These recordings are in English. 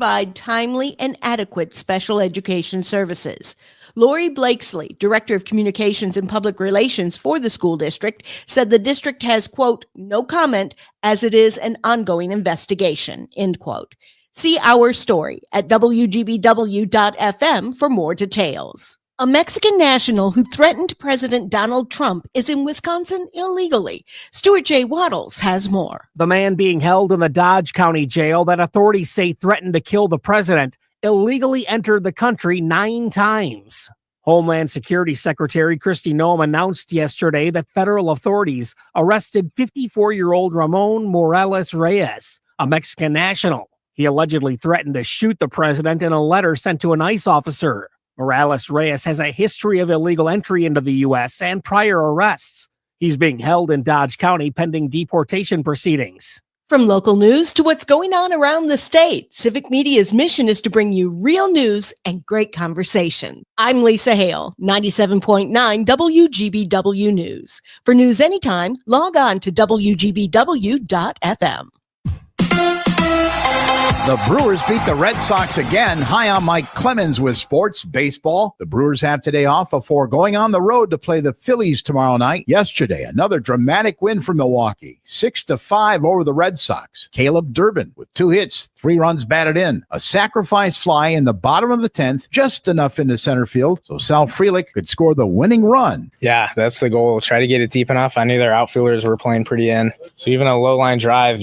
provide timely and adequate special education services. Lori Blakesley, Director of Communications and Public Relations for the school district, said the district has, quote, no comment as it is an ongoing investigation, end quote. See our story at WGBW.FM for more details. A Mexican national who threatened President Donald Trump is in Wisconsin illegally. Stuart J. Waddles has more. The man being held in the Dodge County jail that authorities say threatened to kill the president illegally entered the country 9 times. Homeland Security Secretary Kristi Noem announced yesterday that federal authorities arrested 54-year-old Ramon Morales Reyes, a Mexican national. He allegedly threatened to shoot the president in a letter sent to an ICE officer. Morales Reyes has a history of illegal entry into the U.S. and prior arrests. He's being held in Dodge County pending deportation proceedings. From local news to what's going on around the state, Civic Media's mission is to bring you real news and great conversation. I'm Lisa Hale, 97.9 WGBW News. For news anytime, log on to WGBW.FM. The Brewers beat the Red Sox again. Hi, I'm Mike Clemens with Sports Baseball. The Brewers have today off before going on the road to play the Phillies tomorrow night. Yesterday, another dramatic win for Milwaukee, 6-5 over the Red Sox. Caleb Durbin with 2 hits, 3 runs batted in. A sacrifice fly in the bottom of the 10th, just enough into center field so Sal Frelick could score the winning run. Yeah, that's the goal. Try to get it deep enough. I knew their outfielders were playing pretty in. So even a low line drive,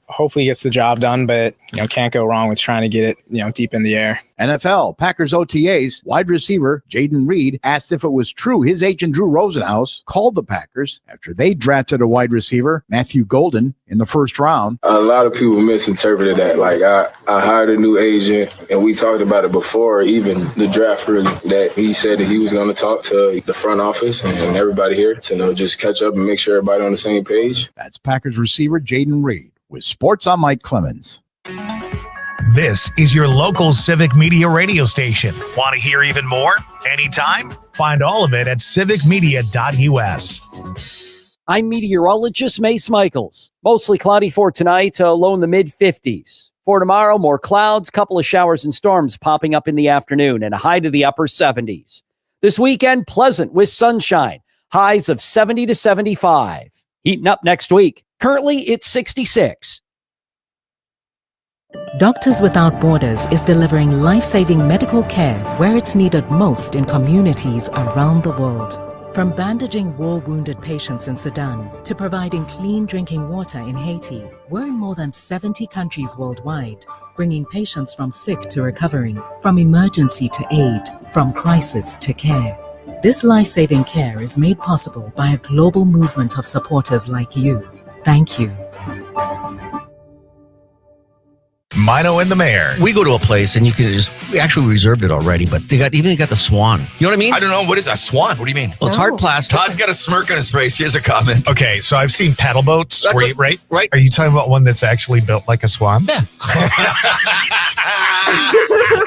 hopefully gets the job done, but can't go wrong with trying to get it deep in the air. NFL Packers OTAs wide receiver Jaden Reed asked if it was true his agent Drew Rosenhaus called the Packers after they drafted a wide receiver, Matthew Golden, in the first round. A lot of people misinterpreted that. Like I hired a new agent, and we talked about it before even the draft, really, that he said that he was going to talk to the front office and everybody here to just catch up and make sure everybody on the same page. That's Packers receiver Jaden Reed. With Sports, I'm Mike Clemens. This is your local Civic Media radio station. Want to hear even more? Anytime? Find all of it at civicmedia.us. I'm meteorologist Mace Michaels. Mostly cloudy for tonight, low in the mid-50s. For tomorrow, more clouds, couple of showers and storms popping up in the afternoon, and a high to the upper 70s. This weekend, pleasant with sunshine, highs of 70 to 75. Heating up next week. Currently, it's 66. Doctors Without Borders is delivering life-saving medical care where it's needed most in communities around the world. From bandaging war-wounded patients in Sudan to providing clean drinking water in Haiti, we're in more than 70 countries worldwide, bringing patients from sick to recovering, from emergency to aid, from crisis to care. This life-saving care is made possible by a global movement of supporters like you. Thank you. Mino and the Mayor. We go to a place and we actually reserved it already, but they got the swan. You know what I mean? I don't know. What is a swan? What do you mean? Well, it's hard plastic. Todd's got a smirk on his face. Here's a comment. Okay, so I've seen paddle boats. Right. Are you talking about one that's actually built like a swan? Yeah.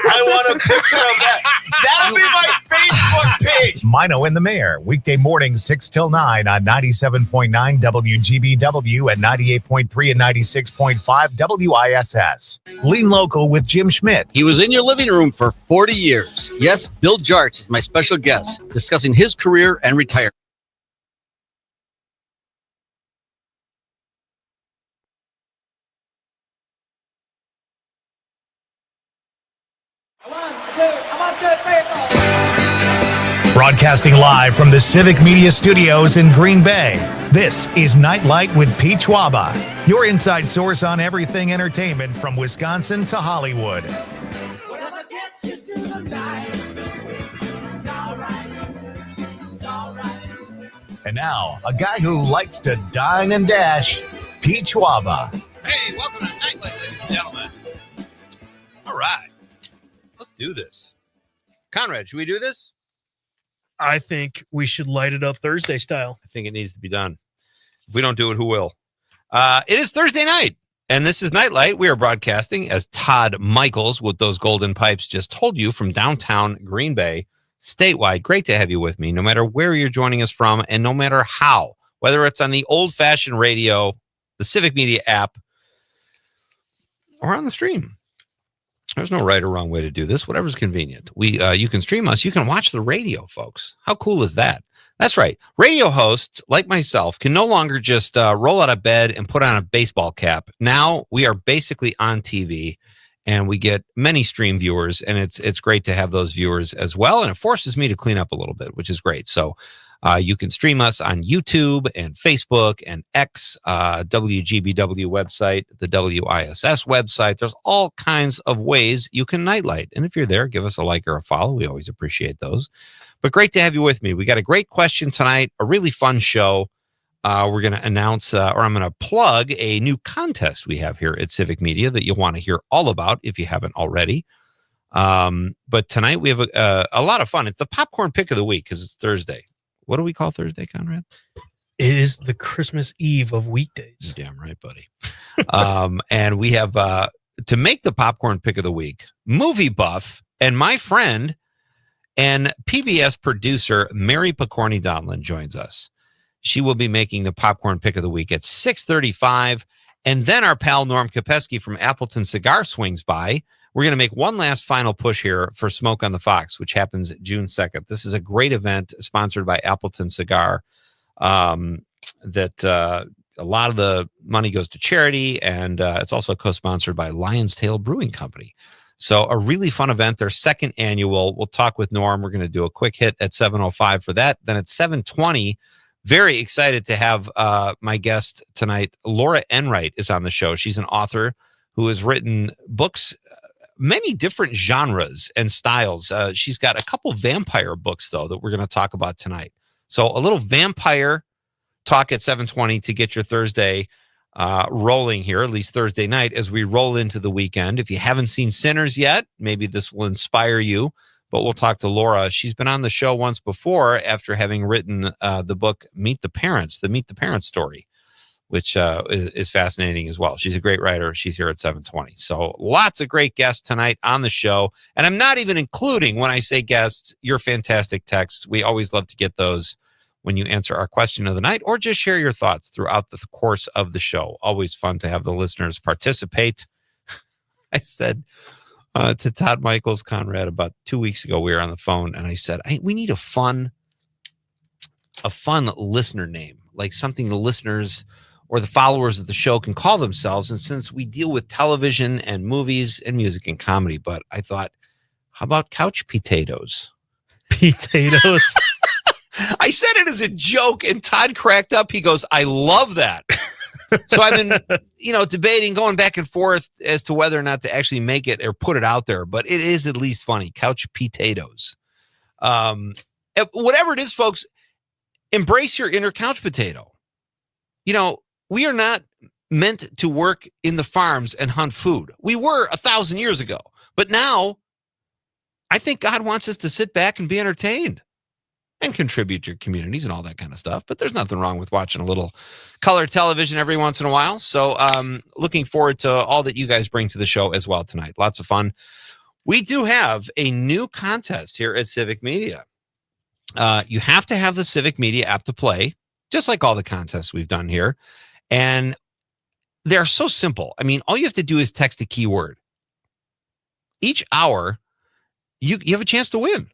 I want a picture of that. That'll be my Facebook page. Mino and the Mayor, weekday mornings 6 till 9 on 97.9 WGBW and 98.3 and 96.5 WISS. Lean Local with Jim Schmidt. He was in your living room for 40 years. Yes, Bill Jarts is my special guest, discussing his career and retirement. Broadcasting live from the Civic Media Studios in Green Bay, this is Nite Lite with Pete Schwaba, your inside source on everything entertainment from Wisconsin to Hollywood. And now, a guy who likes to dine and dash, Pete Schwaba. Hey, welcome to Nite Lite, ladies and gentlemen. All right, let's do this. Conrad, should we do this? I think we should light it up Thursday style. I think it needs to be done. If we don't do it, who will? It is Thursday night, and this is Nite Lite. We are broadcasting, as Todd Michaels with those golden pipes just told you, from downtown Green Bay, statewide. Great to have you with me, no matter where you're joining us from and no matter how, whether it's on the old-fashioned radio, the Civic Media app, or on the stream. There's no right or wrong way to do this. Whatever's convenient. You can stream us. You can watch the radio, folks. How cool is that? That's right. Radio hosts like myself can no longer just roll out of bed and put on a baseball cap. Now we are basically on TV, and we get many stream viewers, and it's great to have those viewers as well. And it forces me to clean up a little bit, which is great. So you can stream us on YouTube and Facebook and X, WGBW website, the WISS website. There's all kinds of ways you can nightlight. And if you're there, give us a like or a follow. We always appreciate those. But great to have you with me. We got a great question tonight, a really fun show. We're going to announce, or I'm going to plug a new contest we have here at Civic Media that you'll want to hear all about if you haven't already. But tonight we have a lot of fun. It's the popcorn pick of the week because it's Thursday. What do we call Thursday, Conrad? It is the Christmas Eve of weekdays. Damn right, buddy. And we have, to make the popcorn pick of the week, movie buff and my friend and PBS producer Mary Picorni Donlin joins us. She will be making the popcorn pick of the week at 6:35. And then our pal Norm Kopeski from Appleton Cigar swings by. We're going to make one last final push here for Smoke on the Fox, which happens June 2nd. This is a great event sponsored by Appleton Cigar that a lot of the money goes to charity, and it's also co-sponsored by Lion's Tail Brewing Company. So a really fun event, their second annual. We'll talk with Norm. We're going to do a quick hit at 7:05 for that. Then at 7:20, very excited to have my guest tonight. Laura Enright is on the show. She's an author who has written books, many different genres and styles. She's got a couple vampire books, though, that we're going to talk about tonight. So a little vampire talk at 7:20 to get your Thursday rolling here, at least Thursday night, as we roll into the weekend. If you haven't seen Sinners yet, maybe this will inspire you. But we'll talk to Laura. She's been on the show once before after having written the book Meet the Parents, the Meet the Parents story, which is fascinating as well. She's a great writer. She's here at 7:20. So lots of great guests tonight on the show. And I'm not even including, when I say guests, your fantastic texts. We always love to get those when you answer our question of the night, or just share your thoughts throughout the course of the show. Always fun to have the listeners participate. I said to Todd Michaels, Conrad, about 2 weeks ago, we were on the phone, and I said, we need a fun listener name, like something the listeners or the followers of the show can call themselves. And since we deal with television and movies and music and comedy, but I thought, how about Couch Potatoes? Potatoes. I said it as a joke, and Todd cracked up. He goes, I love that. So I've been, debating, going back and forth as to whether or not to actually make it or put it out there, but it is at least funny. Couch Potatoes. Whatever it is, folks, embrace your inner couch potato. We are not meant to work in the farms and hunt food. We were 1,000 years ago, but now I think God wants us to sit back and be entertained and contribute to your communities and all that kind of stuff. But there's nothing wrong with watching a little color television every once in a while. So looking forward to all that you guys bring to the show as well tonight. Lots of fun. We do have a new contest here at Civic Media. You have to have the Civic Media app to play, just like all the contests we've done here. And they're so simple. I mean, all you have to do is text a keyword. Each hour, you have a chance to win.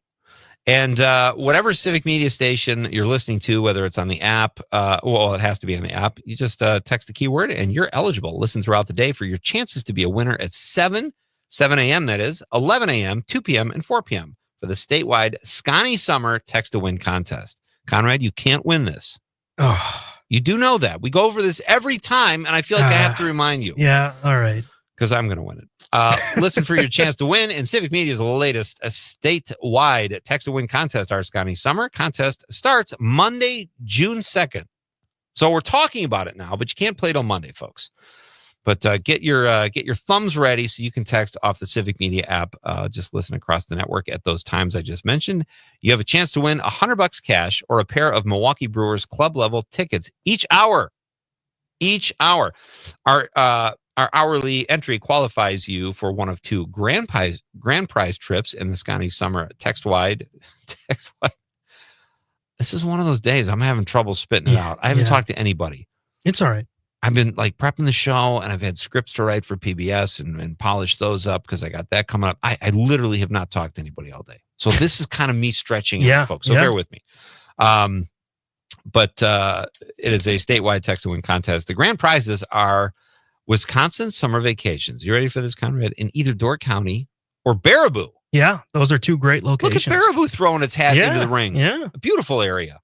And whatever Civic Media station you're listening to, whether it's on the app, it has to be on the app. You just text the keyword and you're eligible. Listen throughout the day for your chances to be a winner at 7 a.m., that is, 11 a.m., 2 p.m., and 4 p.m. for the statewide Scotty Summer Text-to-Win contest. Conrad, you can't win this. Oh. You do know that. We go over this every time, and I feel like I have to remind you. Yeah, all right. Because I'm going to win it. Listen for your chance to win in Civic Media's latest statewide text-to-win contest, our Scotty Summer contest starts Monday, June 2nd. So we're talking about it now, but you can't play till Monday, folks. But get your thumbs ready so you can text off the Civic Media app. Just listen across the network at those times I just mentioned. You have a chance to win $100 cash or a pair of Milwaukee Brewers club level tickets each hour. Each hour. Our hourly entry qualifies you for one of two grand prize trips in the Scotty Summer text-wide. This is one of those days I'm having trouble spitting it out. I haven't talked to anybody. It's all right. I've been like prepping the show, and I've had scripts to write for PBS and polish those up because I got that coming up. I literally have not talked to anybody all day. So this is kind of me stretching out, folks. So bear with me. But it is a statewide text to win contest. The grand prizes are Wisconsin summer vacations. You ready for this, Conrad? In either Door County or Baraboo. Yeah, those are two great locations. Look at Baraboo throwing its hat into the ring. Yeah. A beautiful area.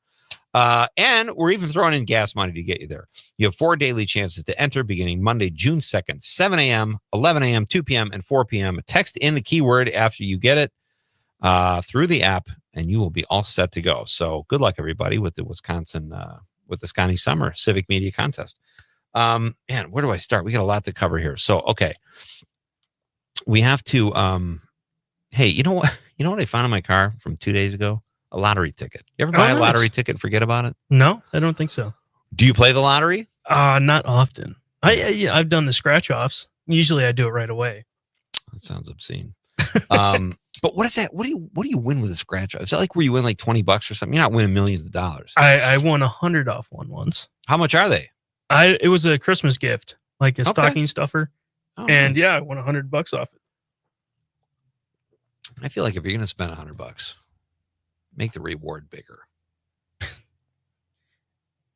And we're even throwing in gas money to get you there. You have 4 daily chances to enter beginning Monday, June 2nd, 7 a.m., 11 a.m., 2 p.m., and 4 p.m. Text in the keyword after you get it through the app, and you will be all set to go. So good luck, everybody, with the Wisconsin Summer Civic Media Contest. Man, where do I start? We got a lot to cover here. So, okay. We have to, hey, you know what I found in my car from 2 days ago? A lottery ticket. You ever buy a lottery ticket and forget about it? No, I don't think so. Do you play the lottery? Not often. I've done the scratch offs. Usually I do it right away. That sounds obscene. But what is that? What do you win with a scratch off? Is that like where you win like $20 or something? You're not winning millions of dollars. I won 100 off one once. How much are they? It was a Christmas gift, like a stocking stuffer. Oh, and nice. yeah, I won $100 off it. I feel like if you're going to spend $100, make the reward bigger.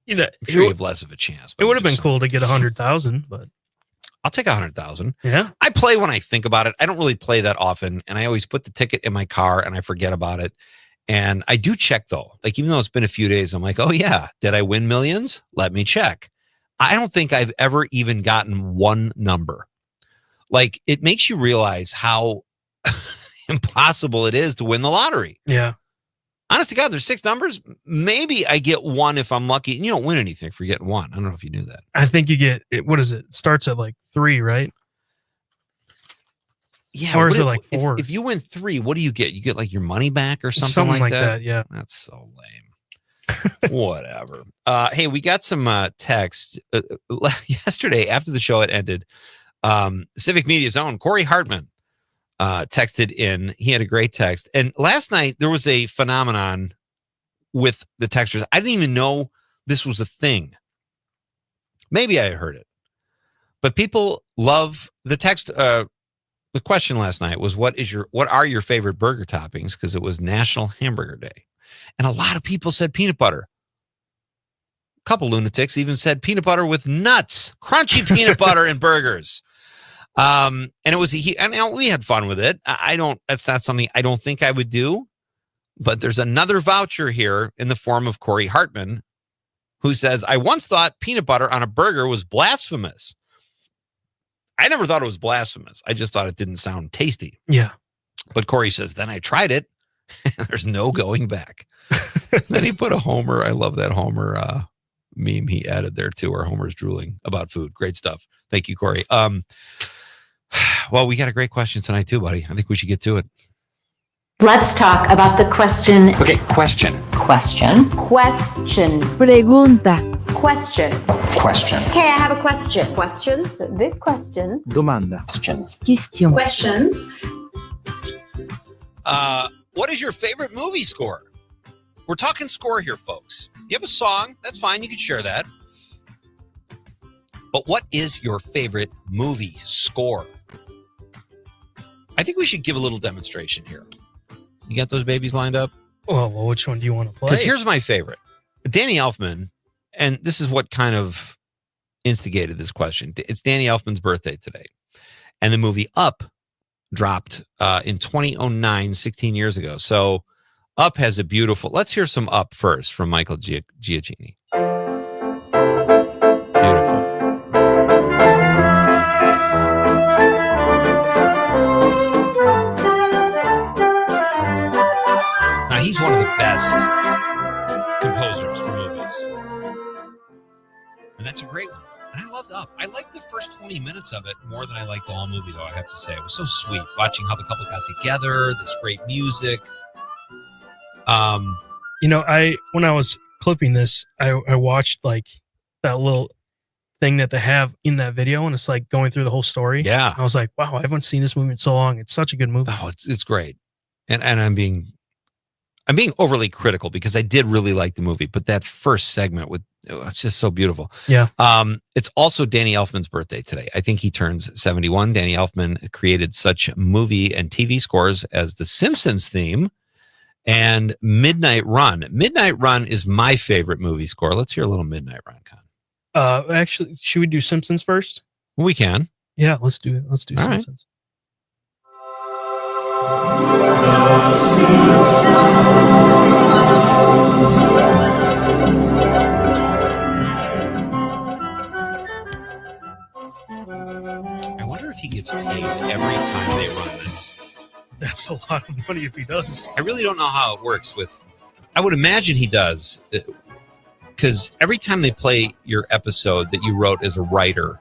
You know, I'm sure you have less of a chance. It would have been cool to get 100,000, but I'll take 100,000. Yeah. I play when I think about it. I don't really play that often, and I always put the ticket in my car and I forget about it. And I do check though. Like even though it's been a few days, I'm like, oh yeah, did I win millions? Let me check. I don't think I've ever even gotten one number. Like it makes you realize how impossible it is to win the lottery. Yeah. Honest to God, there's 6 numbers. Maybe I get one if I'm lucky. You don't win anything for getting one. I don't know if you knew that. I think you get it. What is it? It starts at like 3, right? Yeah. Or is it like 4? If you win 3, what do you get? You get like your money back or something like that? Yeah. That's so lame. Whatever. Hey, we got some text yesterday after the show had ended. Civic Media's own Corey Hartman texted in. He had a great text. And last night there was a phenomenon with the texters. I didn't even know this was a thing. Maybe I heard it, but people love the text. The question last night was, what are your favorite burger toppings? Because it was National Hamburger Day. And a lot of people said peanut butter. A couple lunatics even said peanut butter with nuts, crunchy peanut butter in burgers. And it was and we had fun with it. That's not something I don't think I would do, but there's another voucher here in the form of Corey Hartman, who says, I once thought peanut butter on a burger was blasphemous. I never thought it was blasphemous. I just thought it didn't sound tasty. Yeah. But Corey says, then I tried it and there's no going back. Then he put a Homer. I love that Homer meme he added there too, where Homer's drooling about food. Great stuff. Thank you, Corey. Well, we got a great question tonight too, buddy. I think we should get to it. Let's talk about the question. Okay, question. Question. Question. Pregunta. Question. Question. Okay, I have a question. Questions? This question. Domanda. Question. Question. Questions. What is your favorite movie score? We're talking score here, folks. You have a song, that's fine. You can share that. But what is your favorite movie score? I think we should give a little demonstration here. You got those babies lined up? Well, which one do you want to play? Because here's my favorite. Danny Elfman, and this is what kind of instigated this question. It's Danny Elfman's birthday today. And the movie Up dropped in 2009, 16 years ago. So Up has a beautiful... Let's hear some Up first from Michael Giacchini. Beautiful. Now, he's one of the best composers for movies. And that's a great one. And I loved Up. I liked the first 20 minutes of it more than I liked the whole movie, though, I have to say. It was so sweet, watching how the couple got together, this great music. You know, when I was clipping this, I watched like that little thing that they have in that video, and it's like going through the whole story. Yeah. I was like, wow, I haven't seen this movie in so long. It's such a good movie. Oh, it's great. And I'm being overly critical because I did really like the movie, but that first segment with It's just so beautiful. Yeah. It's also Danny Elfman's birthday today. I think he turns 71. Danny Elfman created such movie and TV scores as The Simpsons theme and Midnight Run. Midnight Run is my favorite movie score. Let's hear a little Midnight Run, Con. Actually, should we do Simpsons first? We can. Yeah, let's do it. Let's do All Simpsons. I wonder if he gets paid every time they run this. That's a lot of money if he does. I really don't know how it works with. I would imagine he does, because every time they play your episode that you wrote as a writer,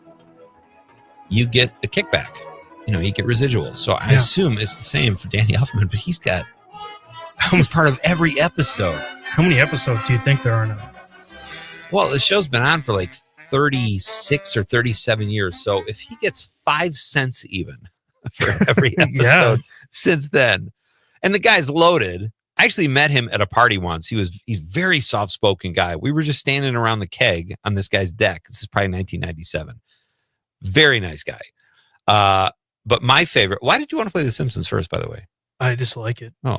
you get a kickback. You get residuals. So I assume it's the same for Danny Elfman, but he's got. This is part of every episode. How many episodes do you think there are now? Well, the show's been on for like 36 or 37 years. So if he gets 5 cents even for every episode since then, and the guy's loaded. I actually met him at a party once. He's a very soft-spoken guy. We were just standing around the keg on this guy's deck. This is probably 1997. Very nice guy. But my favorite. Why did you want to play The Simpsons first, by the way? I just like it. Oh,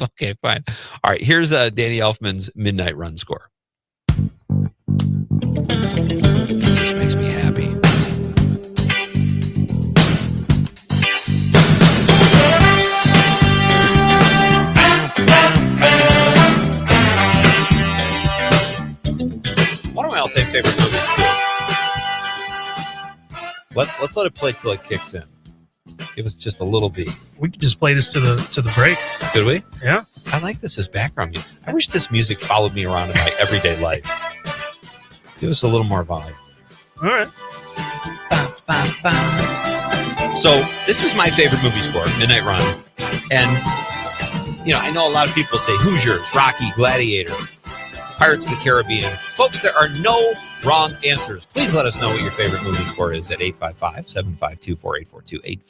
okay, fine. All right, here's Danny Elfman's Midnight Run score. This just makes me happy. One of my all-time favorite movies too. Let's let it play till it kicks in. Give us just a little beat. We could just play this to the break. Could we? Yeah. I like this as background music. I wish this music followed me around in my everyday life. Give us a little more vibe. All right. So this is my favorite movie score, Midnight Run. And, I know a lot of people say Hoosiers, Rocky, Gladiator, Pirates of the Caribbean. Folks, there are no wrong answers. Please let us know what your favorite movie score is at 855-752-4842,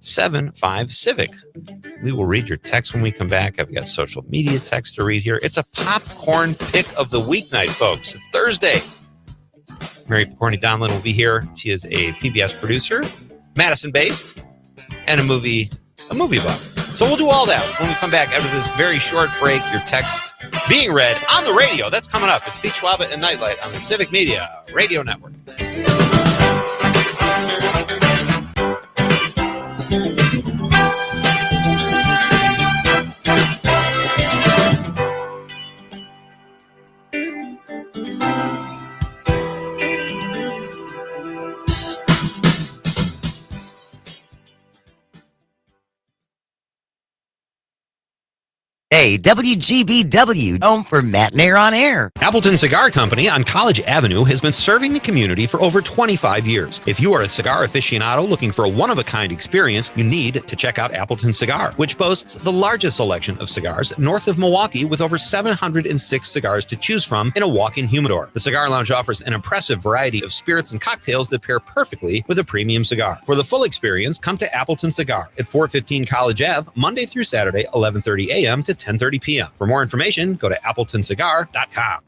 855-75-CIVIC. We will read your text when we come back. I've got social media text to read here. It's a popcorn pick of the weeknight, folks. It's Thursday. Mary Picorni Donlin will be here. She is a PBS producer, Madison-based, and a movie buff. So we'll do all that when we come back after this very short break. Your text being read on the radio. That's coming up. It's Pete Schwaba and Nightlight on the Civic Media Radio Network. Hey, WGBW, home for Matinee on Air. Appleton Cigar Company on College Avenue has been serving the community for over 25 years. If you are a cigar aficionado looking for a one-of-a-kind experience, you need to check out Appleton Cigar, which boasts the largest selection of cigars north of Milwaukee with over 706 cigars to choose from in a walk-in humidor. The Cigar Lounge offers an impressive variety of spirits and cocktails that pair perfectly with a premium cigar. For the full experience, come to Appleton Cigar at 415 College Ave, Monday through Saturday, 11:30 a.m. to 10:30 p.m. For more information, go to appletoncigar.com.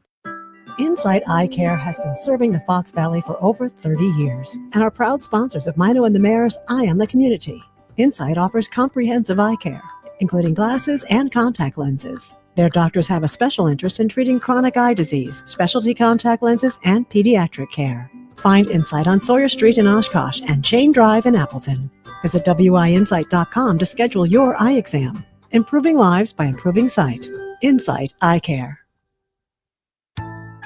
Insight Eye Care has been serving the Fox Valley for over 30 years and are proud sponsors of Mino and the Mayor's Eye on the Community. Insight offers comprehensive eye care, including glasses and contact lenses. Their doctors have a special interest in treating chronic eye disease, specialty contact lenses, and pediatric care. Find Insight on Sawyer Street in Oshkosh and Chain Drive in Appleton. Visit WIinsight.com to schedule your eye exam. Improving lives by improving sight. Insight Eye Care.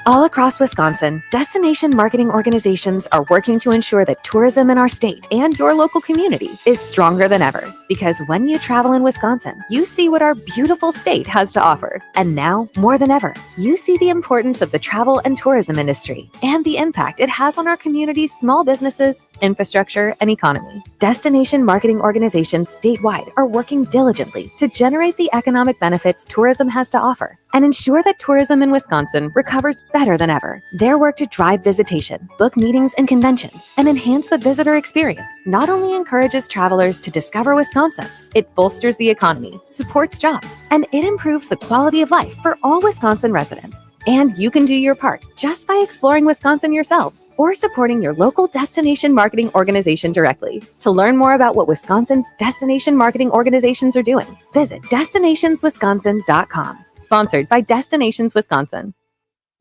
All across Wisconsin, destination marketing organizations are working to ensure that tourism in our state and your local community is stronger than ever. Because when you travel in Wisconsin, you see what our beautiful state has to offer. And now, more than ever, you see the importance of the travel and tourism industry and the impact it has on our community's small businesses, infrastructure, and economy. Destination marketing organizations statewide are working diligently to generate the economic benefits tourism has to offer and ensure that tourism in Wisconsin recovers better than ever. Their work to drive visitation, book meetings and conventions, and enhance the visitor experience not only encourages travelers to discover Wisconsin, it bolsters the economy, supports jobs, and it improves the quality of life for all Wisconsin residents. And you can do your part just by exploring Wisconsin yourselves or supporting your local destination marketing organization directly. To learn more about what Wisconsin's destination marketing organizations are doing, visit destinationswisconsin.com. Sponsored by Destinations Wisconsin.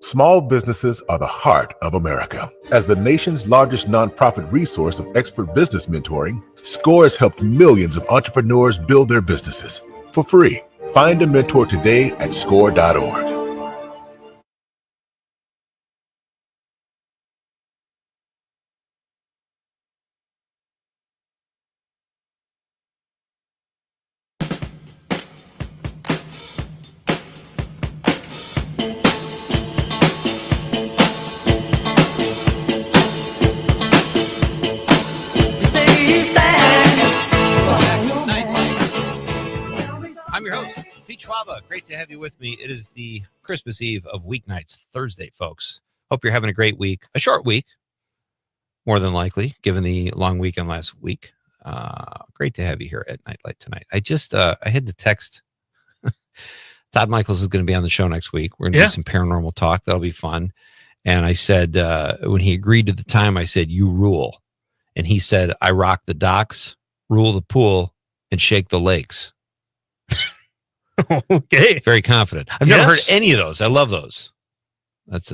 Small businesses are the heart of America. As the nation's largest nonprofit resource of expert business mentoring, SCORE has helped millions of entrepreneurs build their businesses for free. Find a mentor today at score.org. I'm your host, Pete Schwaba. Great to have you with me. It is the Christmas Eve of weeknights, Thursday, folks. Hope you're having a great week. A short week, more than likely, given the long weekend last week. Great to have you here at Nightlight tonight. I had to text. Todd Michaels is going to be on the show next week. We're going to do some paranormal talk. That'll be fun. And I said, when he agreed to the time, I said, you rule. And he said, I rock the docks, rule the pool, and shake the lakes. Okay. Very confident. I've never heard any of those. I love those. That's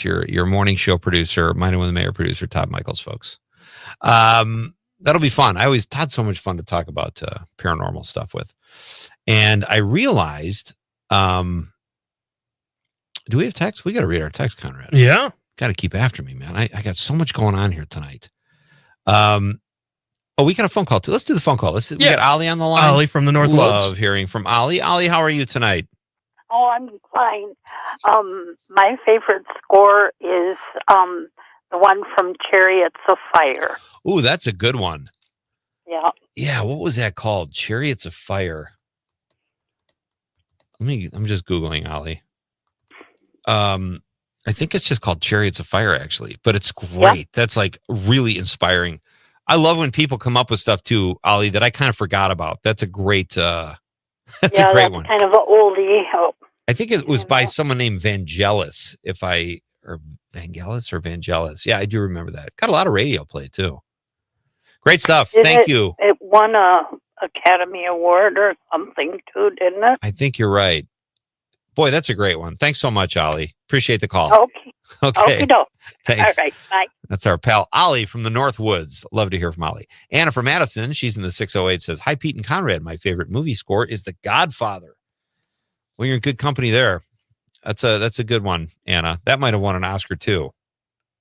your morning show producer, Mine and the Mayor producer, Todd Michaels, folks. That'll be fun. Todd's so much fun to talk about paranormal stuff with. And I realized, do we have text? We got to read our text, Conrad. Yeah. Got to keep after me, man. I got so much going on here tonight. We got a phone call too. Let's do the phone call. We got Ollie on the line. Ollie from the North Love Woods. hearing from Ollie. Ollie, how are you tonight? Oh, I'm fine. My favorite score is the one from Chariots of Fire. Ooh, that's a good one. Yeah. Yeah, what was that called? Chariots of Fire. I'm just Googling Ollie. I think it's just called Chariots of Fire, actually, but it's great. Yeah. That's like really inspiring. I love when people come up with stuff too, Ollie, that I kind of forgot about. That's a great a great one. Kind of an oldie. I think it was by someone named Vangelis, Vangelis. Yeah, I do remember that. Got a lot of radio play too. Great stuff. Thank you. It won a Academy Award or something too, didn't it? I think you're right. Boy, that's a great one. Thanks so much, Ollie. Appreciate the call. Okay. Thanks. All right. Bye. That's our pal, Ollie from the North Woods. Love to hear from Ollie. Anna from Madison, she's in the 608, says, hi, Pete and Conrad. My favorite movie score is The Godfather. Well, you're in good company there. That's a good one, Anna. That might have won an Oscar too.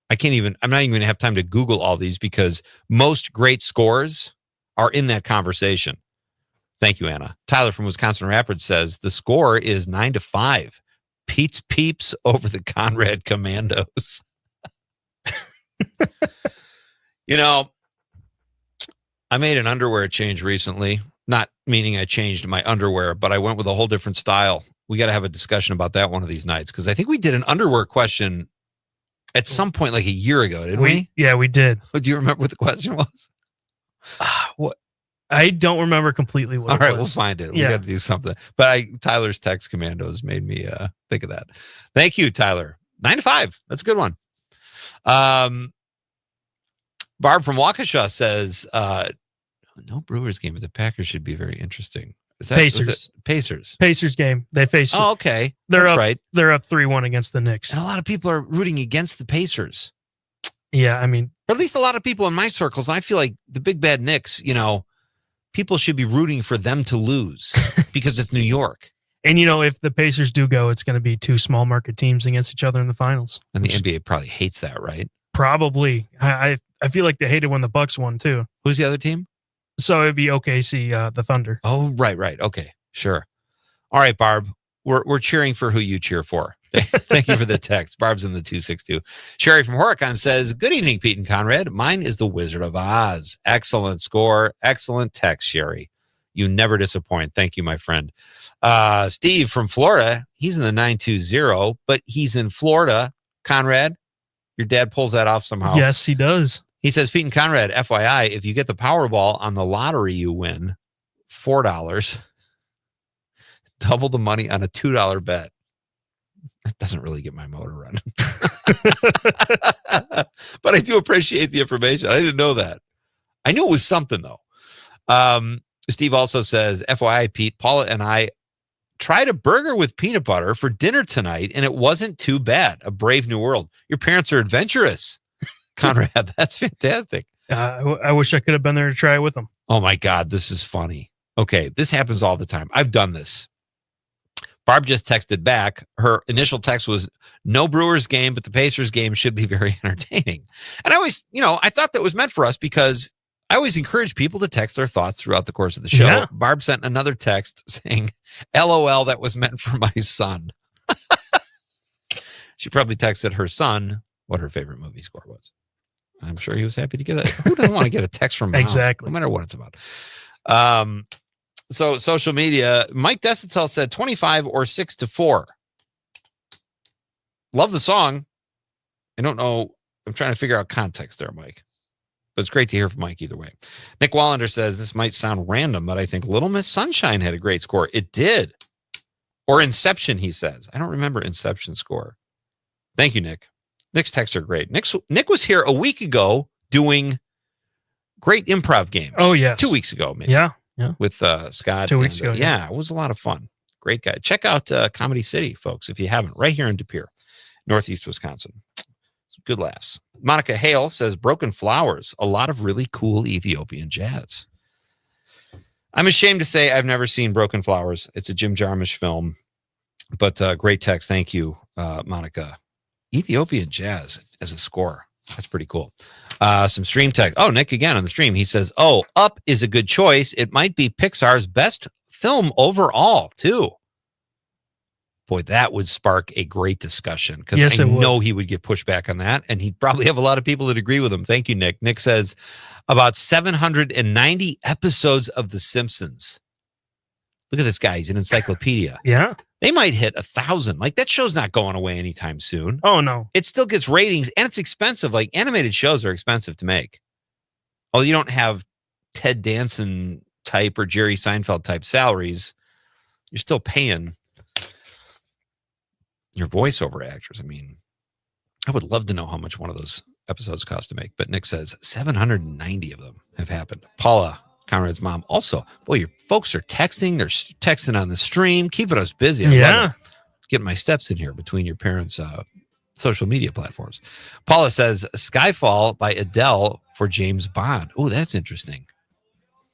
I'm not even going to have time to Google all these because most great scores are in that conversation. Thank you, Anna. Tyler from Wisconsin Rapids says the score is 9-5. Pete's Peeps over the Conrad Commandos. I made an underwear change recently. Not meaning I changed my underwear, but I went with a whole different style. We got to have a discussion about that one of these nights because I think we did an underwear question at some point like a year ago, didn't we? Yeah, we did. Do you remember what the question was? What? I don't remember completely what it was. All right, we'll find it. We got to do something. But Tyler's text commandos made me think of that. Thank you, Tyler. 9-5. That's a good one. Barb from Waukesha says, no Brewers game, but the Packers should be very interesting. Pacers. Pacers game. They face. Oh, okay. They're That's up. Right. They're up 3-1 against the Knicks. And a lot of people are rooting against the Pacers. Yeah, I mean, or at least a lot of people in my circles. And I feel like the big bad Knicks, people should be rooting for them to lose because it's New York. And, if the Pacers do go, it's going to be two small market teams against each other in the finals. And the NBA probably hates that, right? Probably. I feel like they hated when the Bucks won, too. Who's the other team? So it'd be OKC, the Thunder. Oh, right. Okay, sure. All right, Barb. We're cheering for who you cheer for. Thank you for the text. Barb's in the 262. Sherry from Horicon says, good evening, Pete and Conrad. Mine is the Wizard of Oz. Excellent score. Excellent text, Sherry. You never disappoint. Thank you, my friend. Steve from Florida, he's in the 920, but he's in Florida. Conrad, your dad pulls that off somehow. Yes, he does. He says, Pete and Conrad, FYI, if you get the Powerball on the lottery, you win $4. Double the money on a $2 bet. That doesn't really get my motor running. But I do appreciate the information. I didn't know that. I knew it was something, though. Steve also says, FYI, Pete, Paula and I tried a burger with peanut butter for dinner tonight, and it wasn't too bad. A brave new world. Your parents are adventurous, Conrad. That's fantastic. I wish I could have been there to try it with them. Oh, my God. This is funny. Okay, this happens all the time. I've done this. Barb just texted back. Her initial text was, no Brewers game, but the Pacers game should be very entertaining. And I always, I thought that was meant for us because I always encourage people to text their thoughts throughout the course of the show. Yeah. Barb sent another text saying, LOL, that was meant for my son. She probably texted her son what her favorite movie score was. I'm sure he was happy to get that. Who doesn't want to get a text from mom? Exactly. No matter what it's about. So social media, Mike Desitel said 25 or 6-4. Love the song. I don't know. I'm trying to figure out context there, Mike. But it's great to hear from Mike either way. Nick Wallander says, this might sound random, but I think Little Miss Sunshine had a great score. It did. Or Inception, he says. I don't remember Inception score. Thank you, Nick. Nick's texts are great. Nick was here a week ago doing great improv games. Oh, yes. 2 weeks ago, maybe. Yeah. With Scott. 2 weeks ago. Yeah, it was a lot of fun. Great guy. Check out Comedy City, folks, if you haven't. Right here in De Pere, Northeast Wisconsin. Some good laughs. Monica Hale says, Broken Flowers, a lot of really cool Ethiopian jazz. I'm ashamed to say I've never seen Broken Flowers. It's a Jim Jarmusch film, but great text. Thank you, Monica. Ethiopian jazz as a score. That's pretty cool. Some stream text. Oh, Nick again on the stream. He says, Up is a good choice. It might be Pixar's best film overall, too. Boy, that would spark a great discussion because Yes, I it would. know he would get pushback on that, and he'd probably have a lot of people that agree with him. Thank you, Nick. Nick says, about 790 episodes of The Simpsons. Look at this guy. He's an encyclopedia. Yeah. They might hit 1,000. Like, that show's not going away anytime soon. Oh, no. It still gets ratings, and it's expensive. Like, animated shows are expensive to make. Oh, you don't have Ted Danson type or Jerry Seinfeld type salaries. You're still paying your voiceover actors. I mean, I would love to know how much one of those episodes cost to make. But Nick says 790 of them have happened. Paula, Conrad's mom, also. Boy, your folks are texting. They're texting on the stream, keeping us busy. I love it. Getting my steps in here between your parents' social media platforms. Paula says Skyfall by Adele for James Bond. Oh, that's interesting.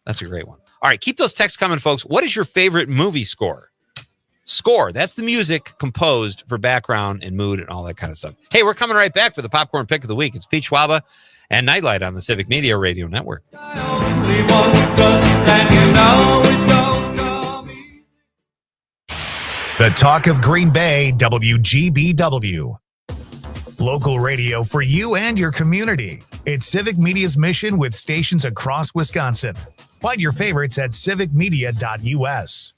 That's a great one. All right, keep those texts coming, folks. What is your favorite movie score? Score. That's the music composed for background and mood and all that kind of stuff. Hey, we're coming right back for the popcorn pick of the week. It's Pete Schwaba and Nightlight on the Civic Media Radio Network. The talk of Green Bay, WGBW. Local radio for you and your community. It's Civic Media's mission with stations across Wisconsin. Find your favorites at civicmedia.us.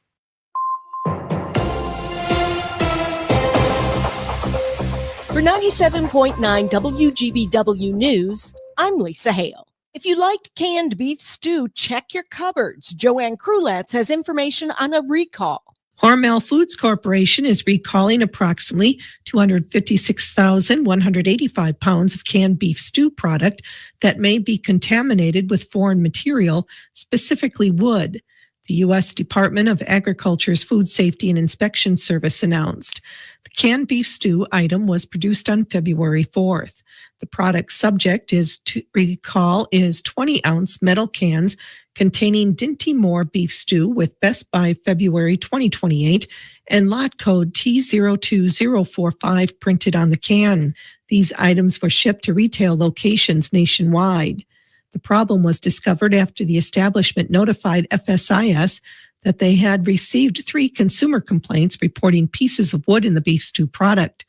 For 97.9 WGBW News, I'm Lisa Hale. If you liked canned beef stew, check your cupboards. Joanne Krulatz has information on a recall. Hormel Foods Corporation is recalling approximately 256,185 pounds of canned beef stew product that may be contaminated with foreign material, specifically wood. The U.S. Department of Agriculture's Food Safety and Inspection Service announced. The canned beef stew item was produced on February 4th. The product subject is 20-ounce metal cans containing Dinty Moore beef stew with Best Buy February 2028 and lot code T02045 printed on the can. These items were shipped to retail locations nationwide. The problem was discovered after the establishment notified FSIS that they had received 3 consumer complaints reporting pieces of wood in the beef stew product.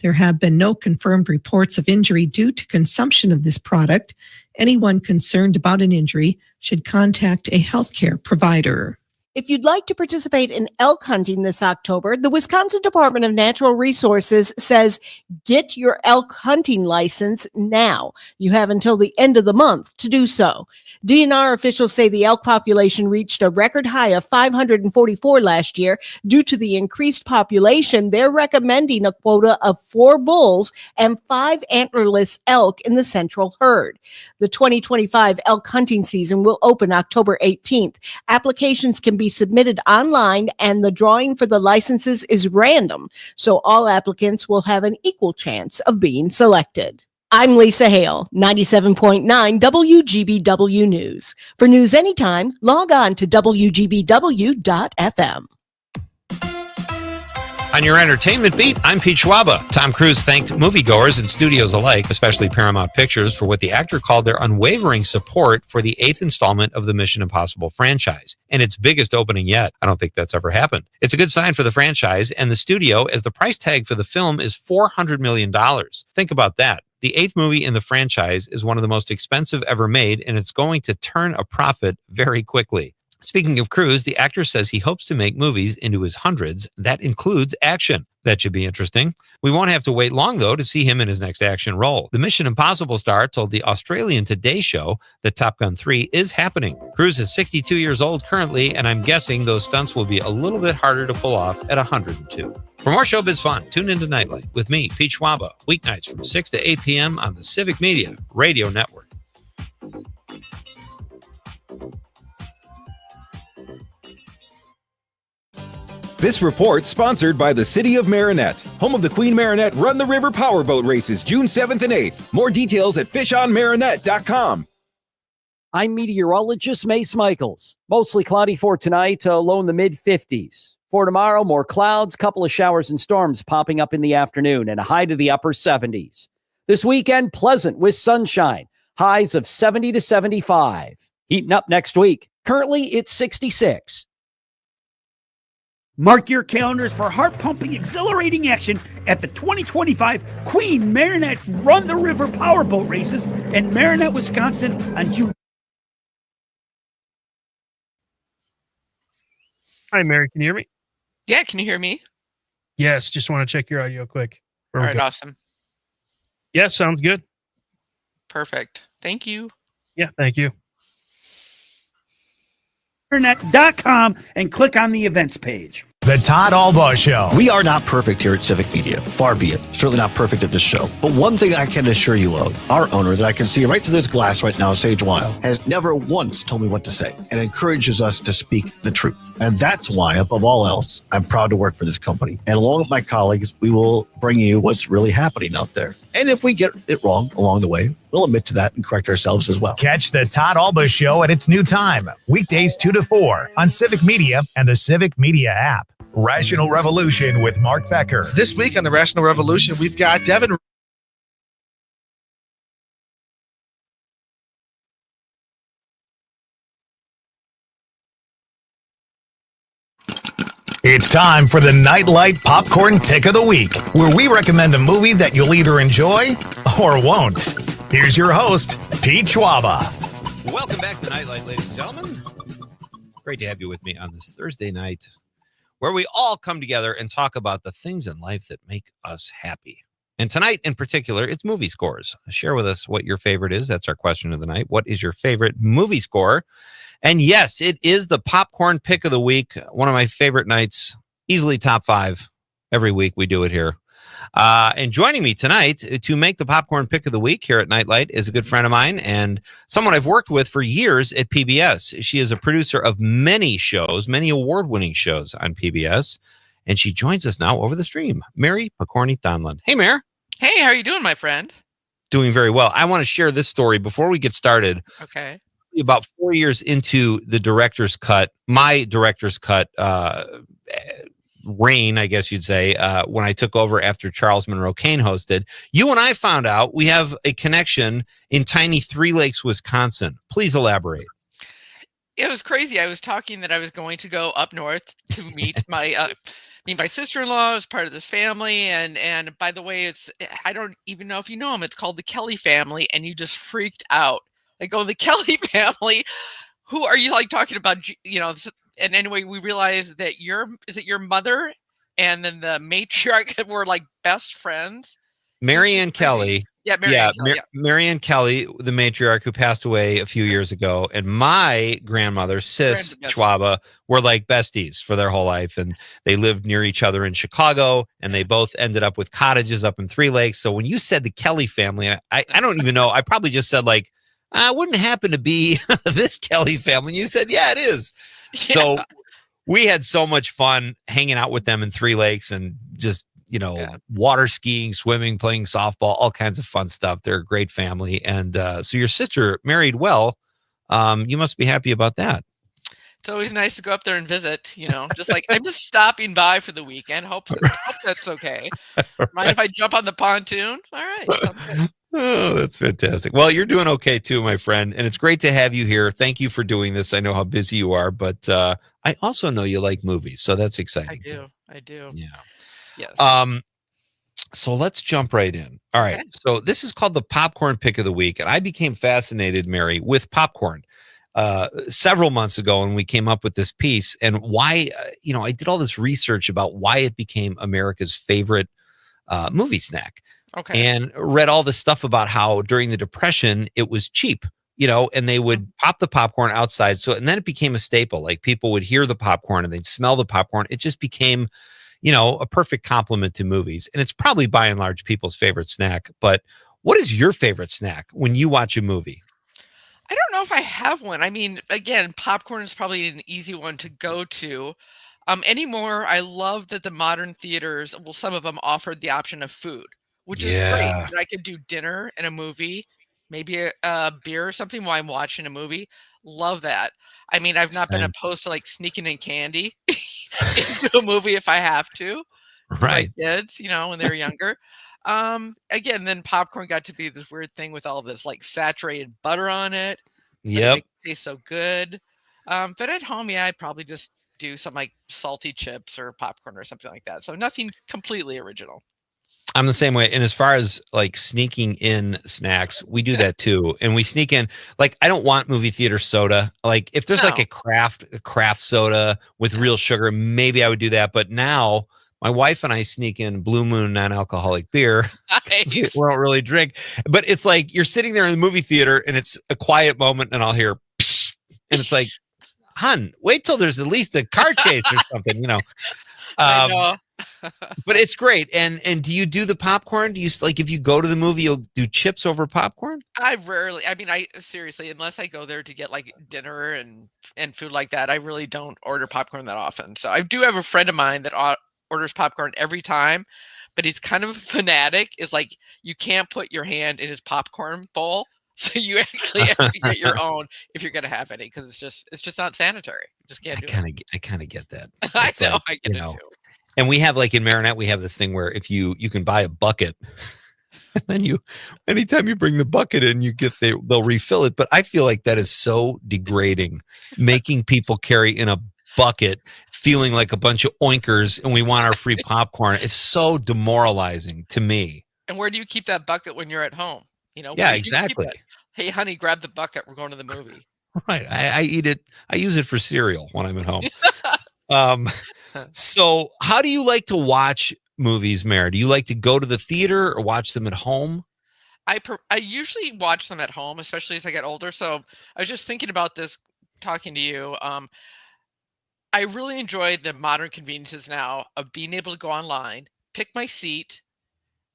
There have been no confirmed reports of injury due to consumption of this product. Anyone concerned about an injury should contact a healthcare provider. If you'd like to participate in elk hunting this October, the Wisconsin Department of Natural Resources says get your elk hunting license now. You have until the end of the month to do so. DNR officials say the elk population reached a record high of 544 last year. Due to the increased population, they're recommending a quota of 4 bulls and 5 antlerless elk in the central herd. The 2025 elk hunting season will open October 18th. Applications can be submitted online, and the drawing for the licenses is random, so all applicants will have an equal chance of being selected. I'm Lisa Hale, 97.9 WGBW News. For news anytime, log on to WGBW.FM. On your entertainment beat, I'm Pete Schwaba. Tom Cruise thanked moviegoers and studios alike, especially Paramount Pictures, for what the actor called their unwavering support for the 8th installment of the Mission Impossible franchise, and its biggest opening yet. I don't think that's ever happened. It's a good sign for the franchise and the studio, as the price tag for the film is $400 million. Think about that. The 8th movie in the franchise is one of the most expensive ever made, and it's going to turn a profit very quickly. Speaking of Cruise, the actor says he hopes to make movies into his hundreds. That includes action. That should be interesting. We won't have to wait long, though, to see him in his next action role. The Mission Impossible star told the Australian Today show that Top Gun 3 is happening. Cruise is 62 years old currently, and I'm guessing those stunts will be a little bit harder to pull off at 102. For more showbiz fun, tune into Nightlight with me, Pete Schwaba, weeknights from 6 to 8 p.m. on the Civic Media Radio Network. This report sponsored by the City of Marinette, home of the Queen Marinette Run the River Powerboat Races, June 7th and 8th. More details at fishonmarinette.com. I'm meteorologist Mace Michaels. Mostly cloudy for tonight, low in the mid-50s. For tomorrow, more clouds, couple of showers and storms popping up in the afternoon, and a high to the upper 70s. This weekend, pleasant with sunshine, highs of 70 to 75. Heating up next week. Currently, it's 66. Mark your calendars for heart-pumping, exhilarating action at the 2025 Queen Marinette Run the River Powerboat Races in Marinette, Wisconsin on June. Hi, Mary. Can you hear me? Yeah, can you hear me? Yes. Just want to check your audio quick. All right, awesome. Yeah, sounds good. Perfect. Thank you. Yeah, thank you. Marinette.com and click on the events page. The Todd Albaugh Show. We are not perfect here at Civic Media. Far be it. Certainly not perfect at this show. But one thing I can assure you of, our owner that I can see right through this glass right now, Sage Weil, has never once told me what to say and encourages us to speak the truth. And that's why, above all else, I'm proud to work for this company. And along with my colleagues, we will bring you what's really happening out there. And if we get it wrong along the way, we'll admit to that and correct ourselves as well. Catch the Todd Albaugh Show at its new time, weekdays 2 to 4 on Civic Media and the Civic Media app. Rational Revolution with Mark Becker. This week on the Rational Revolution, we've got Devin. It's time for the Nightlight Popcorn Pick of the Week, where we recommend a movie that you'll either enjoy or won't. Here's your host, Pete Schwaba. Welcome back to Nightlight, ladies and gentlemen. Great to have you with me on this Thursday night, where we all come together and talk about the things in life that make us happy. And tonight in particular, it's movie scores. Share with us what your favorite is. That's our question of the night. What is your favorite movie score? And yes, it is the popcorn pick of the week. One of my favorite nights, easily top 5 every week. We do it here. And joining me tonight to make the popcorn pick of the week here at Nightlight is a good friend of mine and someone I've worked with for years at PBS. She is a producer of many shows, many award-winning shows on PBS, and she joins us now over the stream. Mary Pokorny-Thonlund. Hey, Mary. Hey, how are you doing, my friend? Doing very well. I want to share this story before we get started. Okay. About 4 years into the director's cut, my director's cut reign, I guess you'd say, when I took over after Charles Monroe Kane hosted, you and I found out we have a connection in tiny Three Lakes, Wisconsin. Please elaborate. It was crazy. I was talking that I was going to go up north to meet my my sister-in-law is part of this family, and by the way, I don't even know if you know them. It's called the Kelly family, and you just freaked out. I go, the Kelly family? Who are you like talking about? You know, and anyway, we realized that is it your mother and then the matriarch were like best friends. Marianne Kelly. Yeah, Marianne Kelly. Marianne Kelly, the matriarch who passed away a few years ago, and my grandmother, Sis Schwaba, were like besties for their whole life. And they lived near each other in Chicago, and they both ended up with cottages up in Three Lakes. So when you said the Kelly family, I don't even know. I probably just said like, wouldn't happen to be this Kelly family. And you said, yeah, it is. Yeah. So we had so much fun hanging out with them in Three Lakes and just, water skiing, swimming, playing softball, all kinds of fun stuff. They're a great family. And so your sister married well. You must be happy about that. It's always nice to go up there and visit, just like I'm just stopping by for the weekend. Hope that's okay. Mind if I jump on the pontoon? All right. Oh, that's fantastic. Well, you're doing okay too, my friend. And it's great to have you here. Thank you for doing this. I know how busy you are, but I also know you like movies. So that's exciting. I do. Yeah. Yes. So let's jump right in. All right. Okay. So this is called the popcorn pick of the week. And I became fascinated, Mary, with popcorn several months ago, and we came up with this piece and why, I did all this research about why it became America's favorite movie snack. Okay. And read all the stuff about how during the Depression, it was cheap, and they would pop the popcorn outside. And then it became a staple. Like people would hear the popcorn and they'd smell the popcorn. It just became a perfect complement to movies. And it's probably by and large people's favorite snack. But what is your favorite snack when you watch a movie? I don't know if I have one. I mean, again, popcorn is probably an easy one to go to. Anymore, I love that the modern theaters, well, some of them offered the option of food, which is great. That I could do dinner and a movie, maybe a beer or something while I'm watching a movie. Love that. I mean, I've not been opposed to like sneaking in candy into a movie if I have to. Right. My kids, when they were younger. Again, then popcorn got to be this weird thing with all this like saturated butter on it. Yep. It tastes so good. But at home, I'd probably just do some like salty chips or popcorn or something like that. So nothing completely original. I'm the same way. And as far as like sneaking in snacks, we do that too. And we sneak in, like, I don't want movie theater soda. Like if there's like a craft soda with real sugar, maybe I would do that. But now my wife and I sneak in Blue Moon non-alcoholic beer. Nice. We don't really drink, but it's like you're sitting there in the movie theater and it's a quiet moment and I'll hear, psst, and it's like, hun, wait till there's at least a car chase or something, I know. But it's great. And do you do the popcorn? Do you like if you go to the movie, you'll do chips over popcorn? I seriously, unless I go there to get like dinner and food like that, I really don't order popcorn that often. So I do have a friend of mine that orders popcorn every time, but he's kind of a fanatic. Is like you can't put your hand in his popcorn bowl, so you actually have to get your own if you're gonna have any, because it's just not sanitary. You just can't do it. I kind of get that. I know, I get it too. And we have like in Marinette, we have this thing where if you can buy a bucket, and then anytime you bring the bucket in, they'll refill it. But I feel like that is so degrading, making people carry in a bucket, feeling like a bunch of oinkers, and we want our free popcorn. It's so demoralizing to me. And where do you keep that bucket when you're at home? Yeah, exactly. Hey, honey, grab the bucket. We're going to the movie. Right. I eat it. I use it for cereal when I'm at home. So how do you like to watch movies, Mary? Do you like to go to the theater or watch them at home? I usually watch them at home, especially as I get older. So I was just thinking about this, talking to you. I really enjoy the modern conveniences now of being able to go online, pick my seat,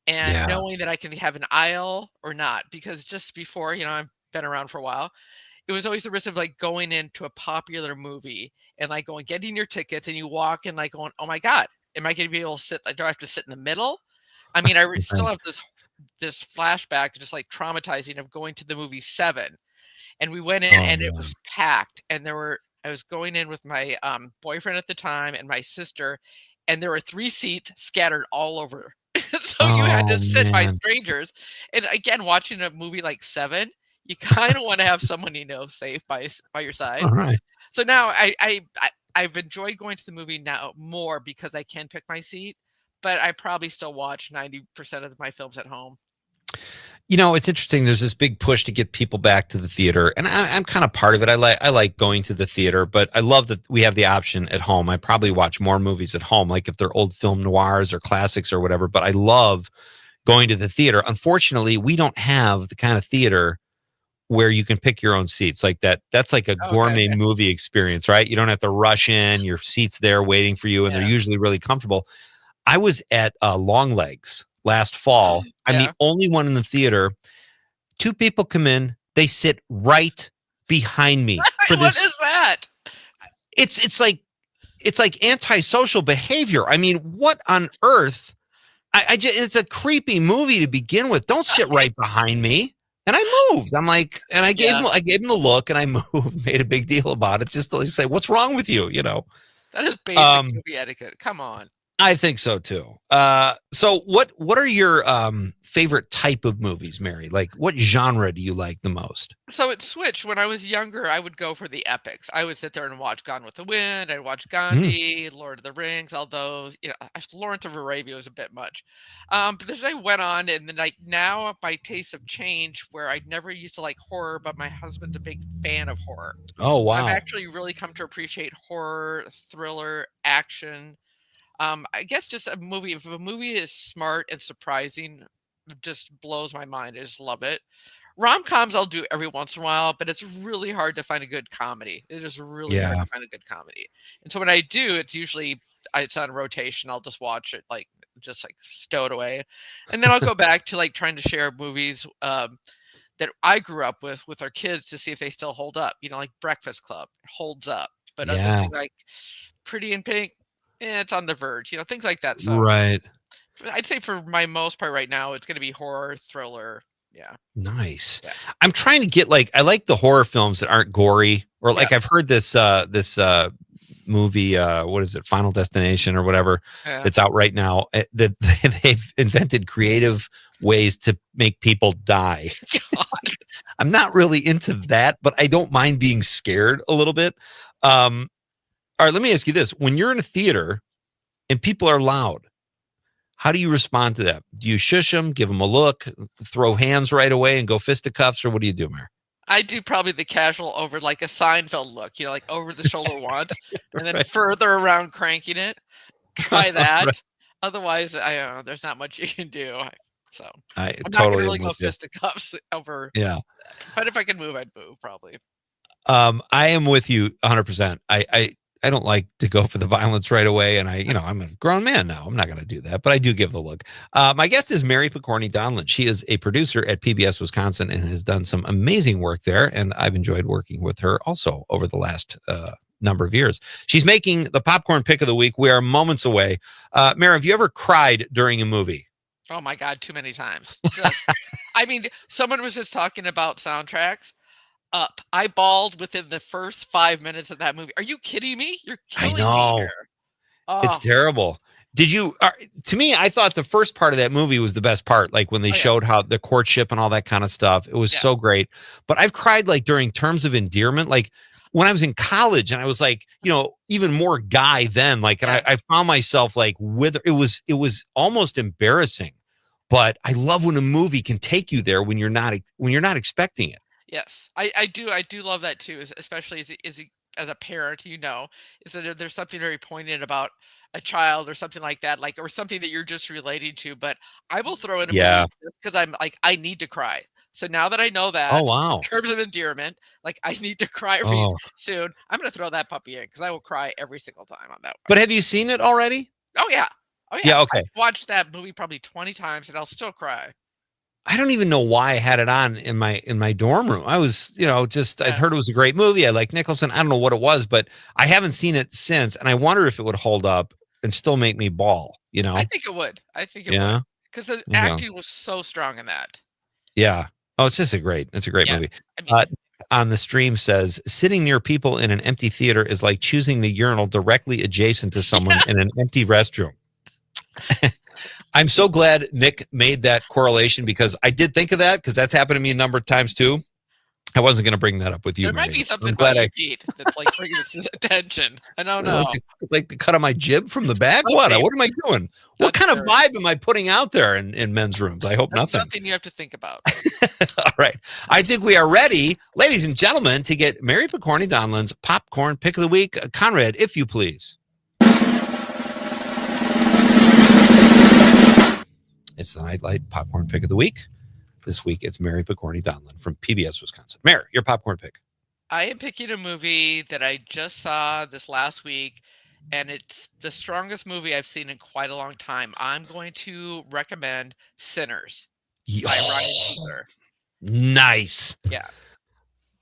and knowing that I can have an aisle or not. Because just before, I've been around for a while, it was always the risk of like going into a popular movie and like getting your tickets, and you walk in like going, oh my God, am I going to be able to sit? Do I have to sit in the middle? I mean, I still have this flashback, just like traumatizing, of going to the movie Seven, and we went in and it was packed, and I was going in with my boyfriend at the time and my sister, and there were 3 seats scattered all over. So you had to sit by strangers. And again, watching a movie like Seven, you kind of want to have someone safe by your side. All right. So now I've enjoyed going to the movie now more because I can pick my seat, but I probably still watch 90% of my films at home. It's interesting. There's this big push to get people back to the theater, and I'm kind of part of it. I like going to the theater, but I love that we have the option at home. I probably watch more movies at home, like if they're old film noirs or classics or whatever. But I love going to the theater. Unfortunately, we don't have the kind of theater where you can pick your own seats like that. That's like a gourmet movie experience, right? You don't have to rush in. Your seat's there waiting for you, and they're usually really comfortable. I was at Long Legs last fall. I'm the only one in the theater. 2 people come in. They sit right behind me for this. What is that? It's like antisocial behavior. I mean, what on earth? It's a creepy movie to begin with. Don't sit right behind me. And I moved. I'm like, and I gave him the look, and I moved. Made a big deal about it. Just to say, what's wrong with you? That is basic movie etiquette. Come on. I think so too. So what are your favorite type of movies, Mary? Like, what genre do you like the most? So it switched. When I was younger, I would go for the epics. I would sit there and watch Gone with the Wind. I'd watch Gandhi, Lord of the Rings, all those. Lawrence of Arabia was a bit much. But as I went on, and then now my tastes have changed, where I never used to like horror, but my husband's a big fan of horror. Oh, wow. I've actually really come to appreciate horror, thriller, action. I guess just a movie. If a movie is smart and surprising, it just blows my mind. I just love it. Rom-coms I'll do every once in a while, but it's really hard to find a good comedy. It is really hard to find a good comedy. And so when I do, it's usually it's on rotation. I'll just watch it just stow it away. And then I'll go back to trying to share movies that I grew up with our kids to see if they still hold up. Like Breakfast Club holds up. But other things like Pretty in Pink, it's on the verge, things like that. So Right. I'd say for my most part right now, it's going to be horror, thriller. Yeah. Nice. Yeah. I'm trying to get I like the horror films that aren't gory, or I've heard this movie, what is it, Final Destination or whatever, that's out right now, that they've invented creative ways to make people die. I'm not really into that, but I don't mind being scared a little bit. All right, let me ask you this. When you're in a theater and people are loud, how do you respond to that? Do you shush them, give them a look, throw hands right away and go fisticuffs, or what do you do, Mary? I do probably the casual over like a Seinfeld look, over the shoulder once, and then further around cranking it. Try that. Right. Otherwise, I don't know, there's not much you can do. So I'm not going to really go fisticuffs over. Yeah. But if I could move, I'd move probably. I am with you 100%. I don't like to go for the violence right away. And I'm a grown man now. I'm not going to do that, but I do give the look. My guest is Mary Picorni Donlan. She is a producer at PBS Wisconsin and has done some amazing work there. And I've enjoyed working with her also over the last number of years. She's making the popcorn pick of the week. We are moments away. Mary, have you ever cried during a movie? Oh my God, too many times. Someone was just talking about soundtracks. Up. I bawled within the first 5 minutes of that movie. Are you kidding me? You're killing me here. Oh. It's terrible. Did you? To me, I thought the first part of that movie was the best part. Like when they showed how the courtship and all that kind of stuff. It was so great. But I've cried during Terms of Endearment, when I was in college, and I was even more guy then. And I found myself with it was almost embarrassing. But I love when a movie can take you there when you're not expecting it. Yes, I do love that too, especially as a parent, is that there's something very poignant about a child or something like that, or something that you're just relating to. But I will throw in a movie because I'm I need to cry. So now that I know that, in Terms of Endearment, I need to cry soon. I'm going to throw that puppy in because I will cry every single time on that one. But have you seen it already? Oh yeah. Yeah. Okay. I've watched that movie probably 20 times and I'll still cry. I don't even know why I had it on in my dorm room. I was, I'd heard it was a great movie. I like Nicholson. I don't know what it was, but I haven't seen it since. And I wonder if it would hold up and still make me bawl, I think it would. Would. Because the acting was so strong in that. Yeah. Oh, it's a great movie. On the stream says, sitting near people in an empty theater is like choosing the urinal directly adjacent to someone in an empty restroom. I'm so glad Nick made that correlation because I did think of that because that's happened to me a number of times too. I wasn't going to bring that up with you. There might Mary. be something I'm glad about your feet that's like bringing this to attention. I don't know. Like the cut of my jib from the back. What am I doing? What kind of vibe am I putting out there in men's rooms? I hope That's nothing. something you have to think about. All right. I think we are ready, ladies and gentlemen, to get Mary Picorni Donlan's popcorn pick of the week. Conrad, if you please. It's the Nightlight popcorn pick of the week. This week, it's Mary Picorni Donlan from PBS, Wisconsin. Mary, your popcorn pick. I am picking a movie that I just saw this last week, and it's the strongest movie I've seen in quite a long time. I'm going to recommend Sinners by Ryan Coogler. Nice. Yeah.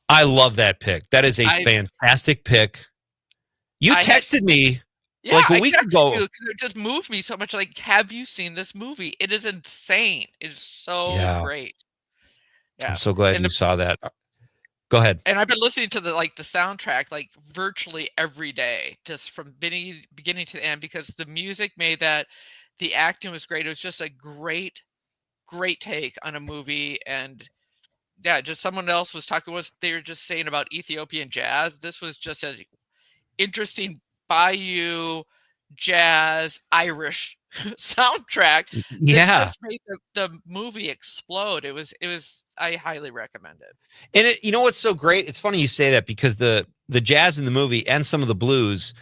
I love that pick. That is a fantastic pick. You texted me like a week ago. Because it just moved me so much. Like, have you seen this movie? It is insane. It is so great. Yeah. I'm so glad you saw that. Go ahead. And I've been listening to the soundtrack like virtually every day, just from beginning to end, because the music made that. The acting was great. It was just a great take on a movie. And yeah, just someone else was talking what they were just saying about Ethiopian jazz. This was just an interesting Bayou jazz Irish soundtrack. Yeah. It just made the movie explode. It was I highly recommend it. And you know what's so great? It's funny you say that, because the jazz in the movie and some of the blues,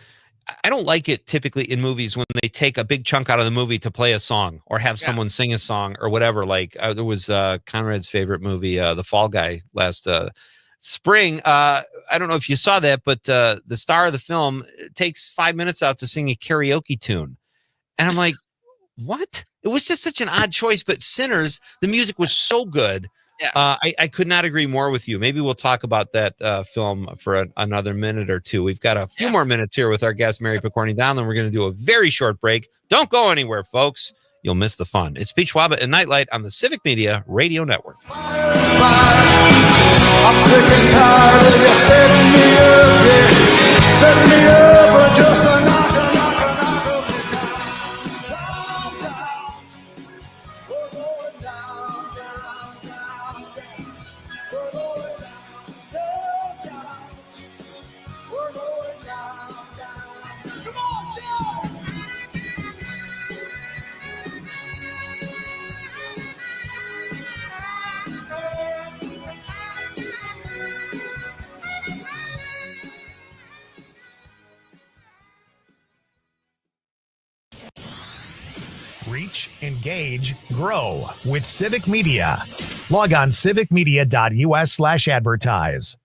I don't like it typically in movies when they take a big chunk out of the movie to play a song or have someone sing a song or whatever. Like there was Conrad's favorite movie, The Fall Guy, last spring. I don't know if you saw that, but the star of the film takes 5 minutes out to sing a karaoke tune. And I'm like, what? It was just such an odd choice. But Sinners, the music was so good. Yeah. I could not agree more with you. Maybe we'll talk about that film for another minute or two. We've got a few more minutes here with our guest, Mary Picorni Donlan. We're going to do a very short break. Don't go anywhere, folks. You'll miss the fun. It's Pete Schwaba and Nightlight on the Civic Media Radio Network. I'm sick and tired of you setting me up, setting me up for just a knock. Reach, engage, grow with Civic Media. Log on civicmedia.us/advertise.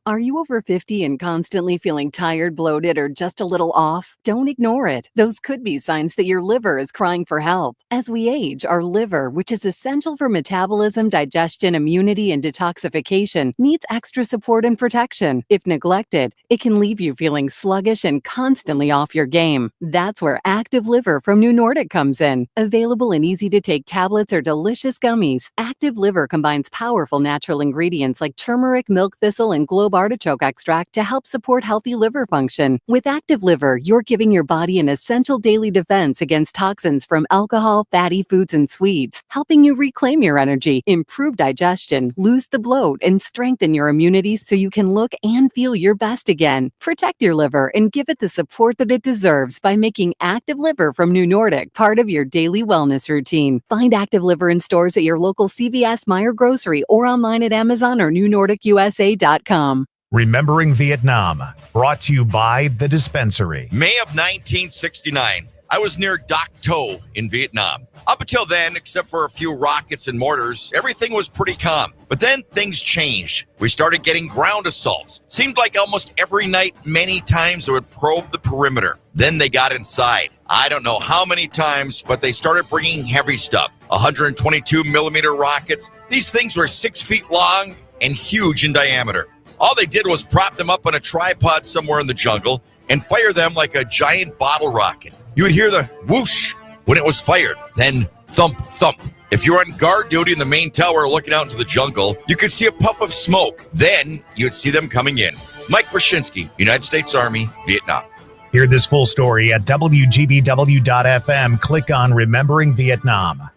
Are you over 50 and constantly feeling tired, bloated, or just a little off? Don't ignore it. Those could be signs that your liver is crying for help. As we age, our liver, which is essential for metabolism, digestion, immunity, and detoxification, needs extra support and protection. If neglected, it can leave you feeling sluggish and constantly off your game. That's where Active Liver from New Nordic comes in. Available in easy-to-take tablets or delicious gummies, Active Liver combines powerful natural ingredients like turmeric, milk thistle, and globe artichoke extract to help support healthy liver function. With Active Liver, you're giving your body an essential daily defense against toxins from alcohol, fatty foods, and sweets, helping you reclaim your energy, improve digestion, lose the bloat, and strengthen your immunity so you can look and feel your best again. Protect your liver and give it the support that it deserves by making Active Liver from New Nordic part of your daily wellness routine. Find Active Liver in stores at your local CVS, Meijer Grocery, or online at Amazon or NewNordicUSA.com. Remembering Vietnam, brought to you by The Dispensary. May of 1969, I was near Dak To in Vietnam. Up until then, except for a few rockets and mortars, everything was pretty calm. But then things changed. We started getting ground assaults. Seemed like almost every night, many times they would probe the perimeter. Then they got inside. I don't know how many times, but they started bringing heavy stuff. 122 millimeter rockets. These things were 6 feet long and huge in diameter. All they did was prop them up on a tripod somewhere in the jungle and fire them like a giant bottle rocket. You would hear the whoosh when it was fired, then thump, thump. If you're on guard duty in the main tower looking out into the jungle, you could see a puff of smoke. Then you'd see them coming in. Mike Brzezinski, United States Army, Vietnam. Hear this full story at WGBW.FM. Click on Remembering Vietnam.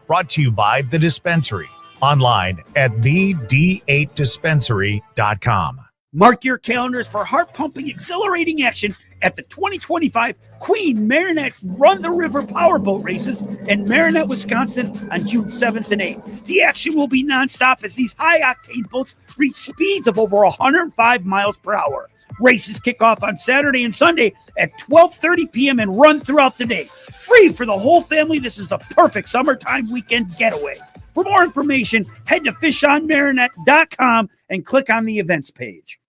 Brought to you by The Dispensary. Online at thed8dispensary.com. Mark your calendars for heart-pumping, exhilarating action at the 2025 Queen Marinette Run the River Powerboat Races in Marinette, Wisconsin on June 7th and 8th. The action will be nonstop as these high-octane boats reach speeds of over 105 miles per hour. Races kick off on Saturday and Sunday at 12:30 p.m. and run throughout the day. Free for the whole family, this is the perfect summertime weekend getaway. For more information, head to fishonmarinette.com and click on the events page.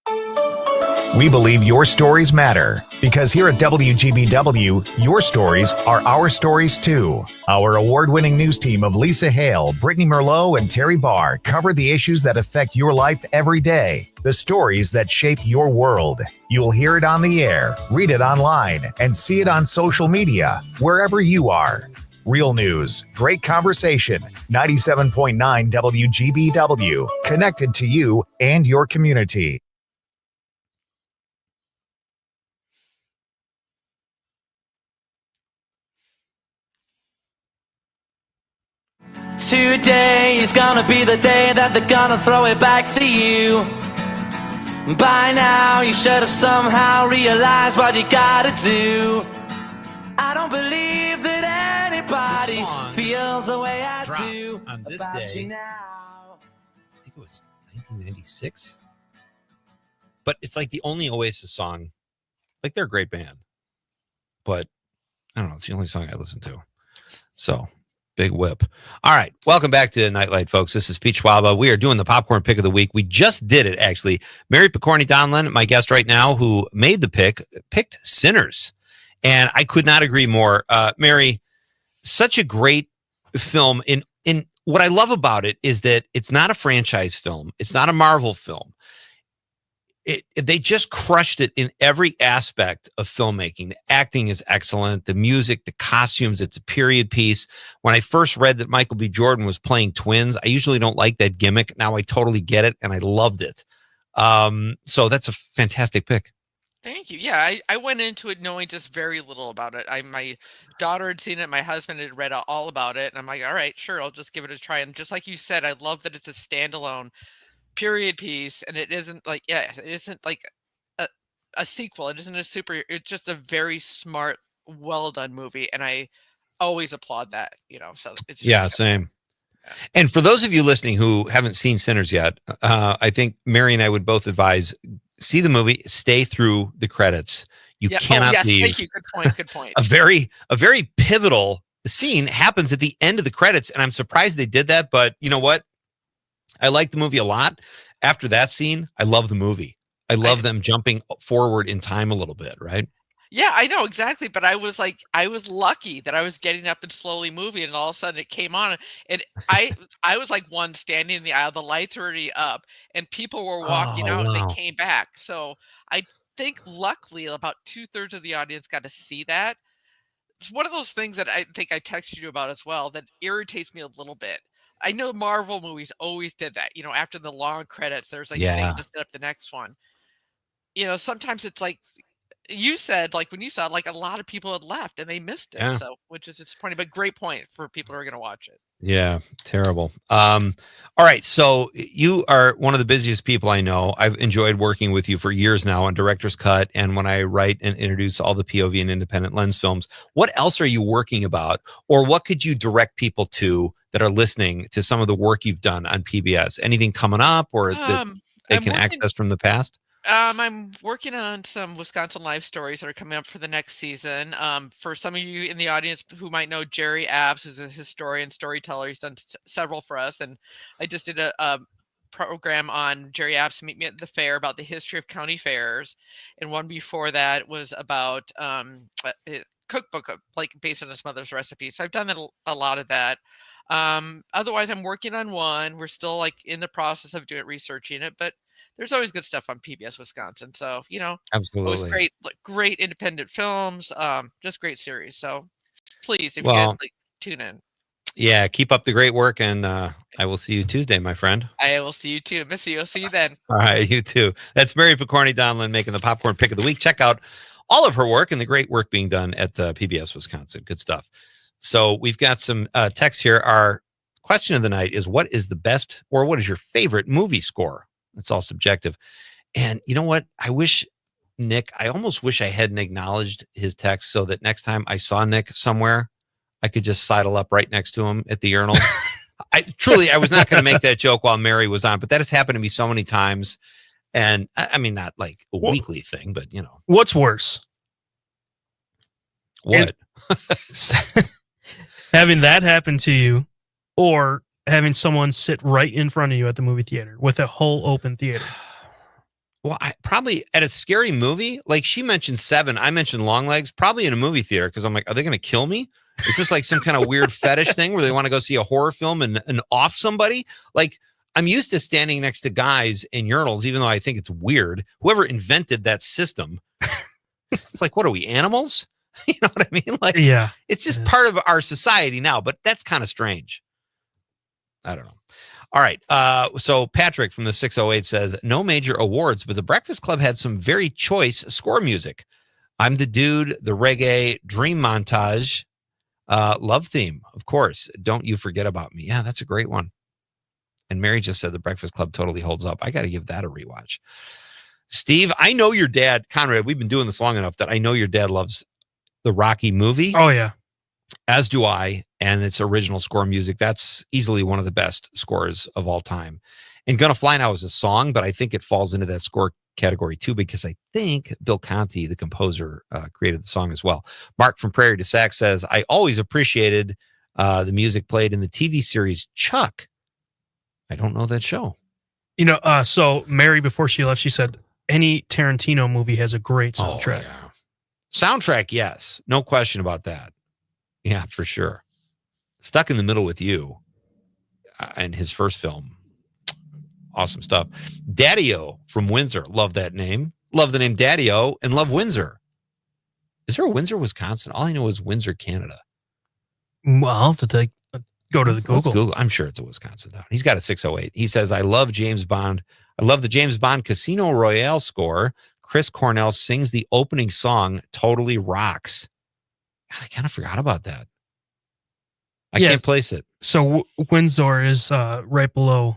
We believe your stories matter because here at WGBW, your stories are our stories too. Our award-winning news team of Lisa Hale, Brittany Merlot, and Terry Barr cover the issues that affect your life every day, the stories that shape your world. You'll hear it on the air, read it online, and see it on social media, wherever you are. Real news, great conversation, 97.9 WGBW, connected to you and your community. Today is gonna be the day that they're gonna throw it back to you. By now you should have somehow realized what you gotta do. I don't believe that anybody feels the way I do on this about day. you now. I think it was 1996. But it's like the only Oasis song. Like, they're a great band. But I don't know. It's the only song I listen to. So, big whip. All right. Welcome back to Nightlight, folks. This is Pete Schwaba. We are doing the popcorn pick of the week. We just did it, actually. Mary Picorni Donlin, my guest right now, who made the pick, picked Sinners. And I could not agree more. Mary, such a great film. In what I love about it is that it's not a franchise film. It's not a Marvel film. They just crushed it in every aspect of filmmaking. The acting is excellent. The music, the costumes, it's a period piece. When I first read that Michael B. Jordan was playing twins, I usually don't like that gimmick. Now I totally get it, and I loved it. So that's a fantastic pick. Thank you. Yeah, I went into it knowing just very little about it. My daughter had seen it. My husband had read all about it. And I'm like, all right, sure, I'll just give it a try. And just like you said, I love that it's a standalone period piece. And it isn't like, it isn't like a sequel. It isn't it's just a very smart, well done movie. And I always applaud that, so it's just, same. And for those of you listening who haven't seen Sinners yet, I think Mary and I would both advise, see the movie, stay through the credits. You cannot leave. Thank you. Good point. Good point. A very pivotal scene happens at the end of the credits, and I'm surprised they did that. But you know what? I like the movie a lot. After that scene, I love the movie. I love them jumping forward in time a little bit, right? Yeah, I know exactly. But I was lucky that I was getting up and slowly moving, and all of a sudden it came on, and I was like one standing in the aisle. The lights were already up, and people were walking out, and they came back. So I think luckily about 2/3 of the audience got to see that. It's one of those things that I think I texted you about as well that irritates me a little bit. I know Marvel movies always did that. After the long credits, there's like things to set up the next one. Sometimes it's like you said, like when you saw, like a lot of people had left and they missed it. So, which is disappointing, but great point for people who are going to watch it. Yeah, terrible. All right, so you are one of the busiest people I know. I've enjoyed working with you for years now on Director's Cut and when I write and introduce all the POV and independent lens films. What else are you working about, or what could you direct people to that are listening to some of the work you've done on PBS? Anything coming up, or that they can access from the past? I'm working on some Wisconsin life stories that are coming up for the next season. For some of you in the audience who might know Jerry Abs, who's a historian, storyteller, he's done several for us. And I just did a program on Jerry Abs Meet Me at the Fair about the history of county fairs. And one before that was about a cookbook, like based on his mother's recipe. So I've done a lot of that. Otherwise, I'm working on one. We're still like in the process of researching it, but there's always good stuff on PBS Wisconsin. So, absolutely always great independent films, just great series. So please, if you guys tune in. Yeah, keep up the great work, and I will see you Tuesday, my friend. I will see you too. Miss you. I'll see you then. All right, you too. That's Mary Picorni Donlin making the popcorn pick of the week. Check out all of her work and the great work being done at PBS Wisconsin. Good stuff. So we've got some texts here. Our question of the night is, what is the best or what is your favorite movie score? It's all subjective. And you know what? I almost wish I hadn't acknowledged his text so that next time I saw Nick somewhere, I could just sidle up right next to him at the urinal. I was not going to make that joke while Mary was on, but that has happened to me so many times. And I mean, not like a weekly thing, but you know. What's worse? What? Having that happen to you, or having someone sit right in front of you at the movie theater with a whole open theater? Well, I probably at a scary movie, like she mentioned Seven, I mentioned Longlegs, probably in a movie theater, because I'm like, are they going to kill me? Is this like some kind of weird fetish thing where they want to go see a horror film and off somebody? Like, I'm used to standing next to guys in urinals, even though I think it's weird. Whoever invented that system, it's like, what are we, animals? You know what I mean? Like, yeah, it's just part of our society now, but that's kind of strange. I don't know. All right. So Patrick from the 608 says, no major awards, but the Breakfast Club had some very choice score music. I'm the Dude, the reggae, Dream Montage, Love Theme, of course. Don't You Forget About Me. Yeah, that's a great one. And Mary just said the Breakfast Club totally holds up. I got to give that a rewatch. Steve, I know your dad, Conrad, we've been doing this long enough that I know your dad loves the Rocky movie. Oh, yeah. As do I. And its original score music. That's easily one of the best scores of all time. And Gonna Fly Now is a song, but I think it falls into that score category too, because I think Bill Conti, the composer, created the song as well. Mark from Prairie to Sac says, I always appreciated the music played in the TV series Chuck. I don't know that show. You know, so Mary, before she left, she said any Tarantino movie has a great soundtrack. Oh, yeah. Soundtrack, yes. No question about that. Yeah, for sure. Stuck in the Middle with You and his first film. Awesome stuff. Daddy-O from Windsor. Love that name. Love the name Daddy-O and love Windsor. Is there a Windsor, Wisconsin? All I know is Windsor, Canada. Well, I'll have to go to the Google. I'm sure it's a Wisconsin town. He's got a 608. He says, I love James Bond. I love the James Bond Casino Royale score. Chris Cornell sings the opening song, totally rocks. God, I kind of forgot about that. I can't place it. So Windsor is right below,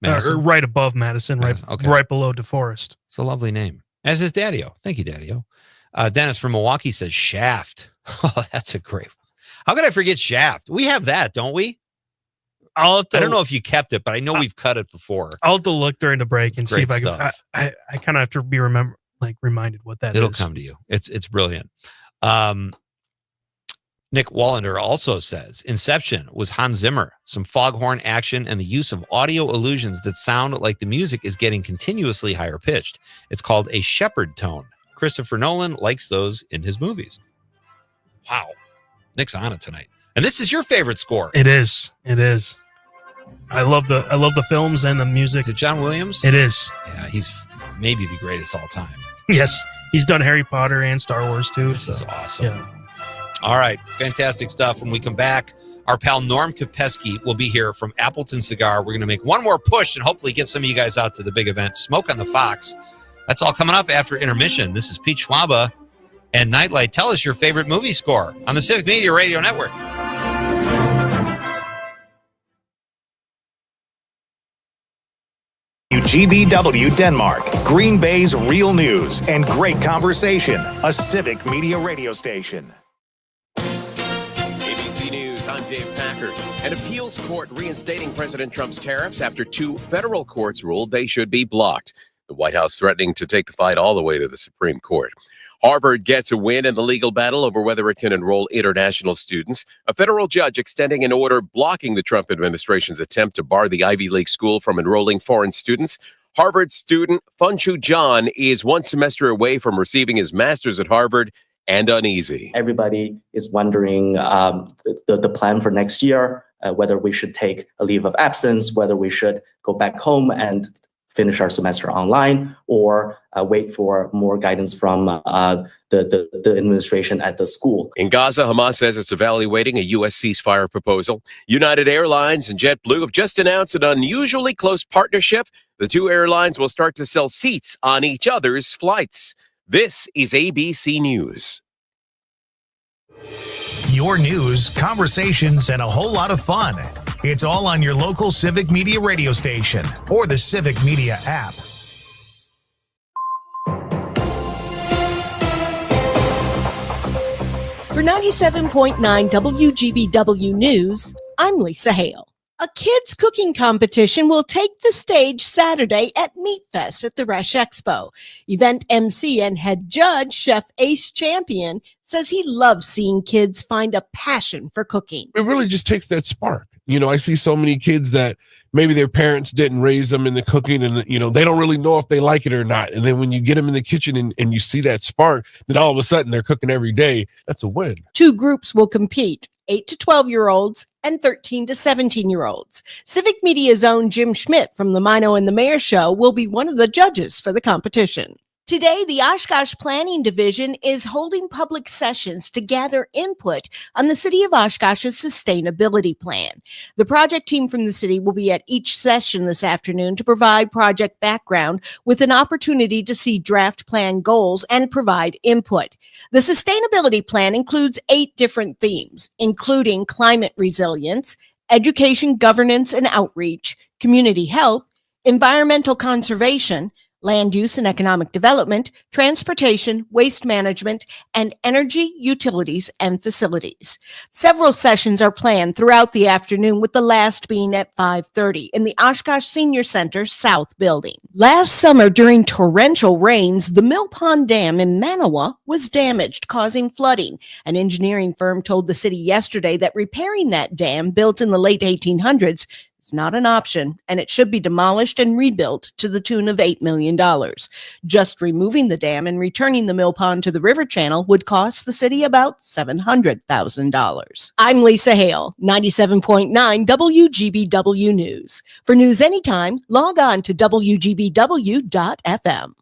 or right above Madison, right below DeForest. It's a lovely name. As is Daddy-O. Thank you, Daddy-O. Dennis from Milwaukee says Shaft. Oh, that's a great one. How could I forget Shaft? We have that, don't we? I don't know if you kept it, but I know we've cut it before. I'll have to look during the break and see if I can. I kind of have to be reminded what that is. It'll come to you. It's brilliant. Nick Wallander also says Inception was Hans Zimmer, some foghorn action, and the use of audio illusions that sound like the music is getting continuously higher pitched. It's called a Shepard tone. Christopher Nolan likes those in his movies. Wow. Nick's on it tonight. And this is your favorite score. It is. I love the films and the music. Is it John Williams? It is. Yeah, he's maybe the greatest all time. Yes. He's done Harry Potter and Star Wars too. This is awesome. Yeah. All right. Fantastic stuff. When we come back, our pal Norm Kopesky will be here from Appleton Cigar. We're going to make one more push and hopefully get some of you guys out to the big event, Smoke on the Fox. That's all coming up after intermission. This is Pete Schwaba and Nightlight. Tell us your favorite movie score on the Civic Media Radio Network. GBW Denmark, Green Bay's real news and great conversation. A Civic Media radio station. ABC News, I'm Dave Packard. An appeals court reinstating President Trump's tariffs after 2 federal courts ruled they should be blocked. The White House threatening to take the fight all the way to the Supreme Court. Harvard gets a win in the legal battle over whether it can enroll international students. A federal judge extending an order blocking the Trump administration's attempt to bar the Ivy League school from enrolling foreign students. Harvard student Funshu John is 1 semester away from receiving his master's at Harvard and uneasy. Everybody is wondering the plan for next year, whether we should take a leave of absence, whether we should go back home and finish our semester online, or wait for more guidance from the administration at the school. In Gaza, Hamas says it's evaluating a U.S. ceasefire proposal. United Airlines and JetBlue have just announced an unusually close partnership. The 2 airlines will start to sell seats on each other's flights. This is ABC News. Your news, conversations, and a whole lot of fun. It's all on your local Civic Media radio station or the Civic Media app. For 97.9 WGBW News, I'm Lisa Hale. A kids' cooking competition will take the stage Saturday at Meat Fest at the Resch Expo. Event MC and head judge, Chef Ace Champion, says he loves seeing kids find a passion for cooking. It really just takes that spark. You know, I see so many kids that maybe their parents didn't raise them in the cooking and, you know, they don't really know if they like it or not. And then when you get them in the kitchen and you see that spark, then all of a sudden they're cooking every day. That's a win. 2 groups will compete, 8 to 12-year-olds and 13 to 17-year-olds. Civic Media's own Jim Schmidt from the Mino and the Mayor Show will be one of the judges for the competition. Today, the Oshkosh Planning Division is holding public sessions to gather input on the City of Oshkosh's sustainability plan. The project team from the city will be at each session this afternoon to provide project background with an opportunity to see draft plan goals and provide input. The sustainability plan includes 8 different themes, including climate resilience, education, governance and outreach, community health, environmental conservation, land use and economic development, transportation, waste management, and energy, utilities, and facilities. Several sessions are planned throughout the afternoon, with the last being at 5:30 in the Oshkosh Senior Center South Building. Last summer, during torrential rains, the Mill Pond Dam in Manawa was damaged, causing flooding. An engineering firm told the city yesterday that repairing that dam, built in the late 1800s, is not an option, and it should be demolished and rebuilt to the tune of $8 million. Just removing the dam and returning the mill pond to the river channel would cost the city about $700,000. I'm Lisa Hale, 97.9 WGBW News. For news anytime, log on to WGBW.FM.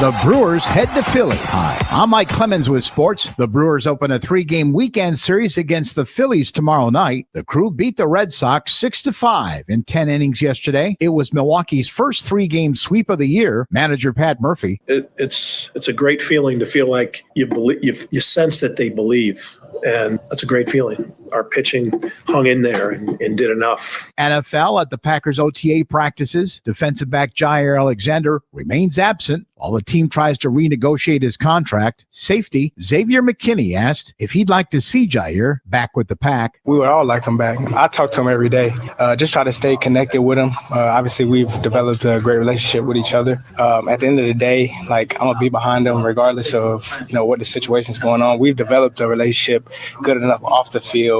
The Brewers head to Philly. Hi, I'm Mike Clemens with sports. The Brewers open a 3-game weekend series against the Phillies tomorrow night. The Crew beat the Red Sox 6-5 in 10 innings yesterday. It was Milwaukee's first 3-game sweep of the year. Manager Pat Murphy. It's a great feeling to feel like you believe, you sense that they believe, and that's a great feeling. Our pitching hung in there and did enough. NFL at the Packers OTA practices. Defensive back Jair Alexander remains absent while the team tries to renegotiate his contract. Safety Xavier McKinney asked if he'd like to see Jair back with the Pack. We would all like him back. I talk to him every day. Just try to stay connected with him. Obviously, we've developed a great relationship with each other. At the end of the day, like, I'm gonna be behind him regardless of what the situation's going on. We've developed a relationship good enough off the field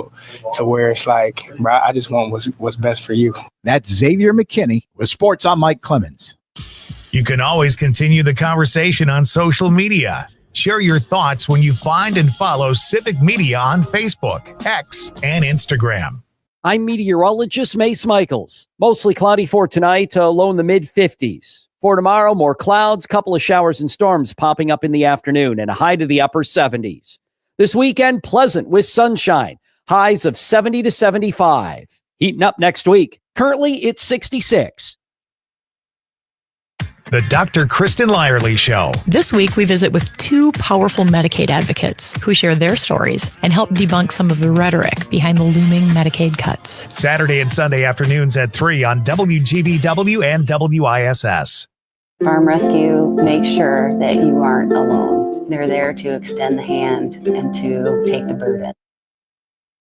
to where it's like, bro, I just want what's best for you. That's Xavier McKinney with Sports. I'm Mike Clemens. You can always continue the conversation on social media. Share your thoughts when you find and follow Civic Media on Facebook, X, and Instagram. I'm meteorologist Mace Michaels. Mostly cloudy for tonight, low in the mid-50s. For tomorrow, more clouds, couple of showers and storms popping up in the afternoon, and a high to the upper 70s. This weekend, pleasant with sunshine, highs of 70 to 75. Heating up next week. Currently, it's 66. The Dr. Kristen Lyerly Show. This week, we visit with 2 powerful Medicaid advocates who share their stories and help debunk some of the rhetoric behind the looming Medicaid cuts. Saturday and Sunday afternoons at 3 on WGBW and WISS. Farm Rescue makes sure that you aren't alone. They're there to extend the hand and to take the burden.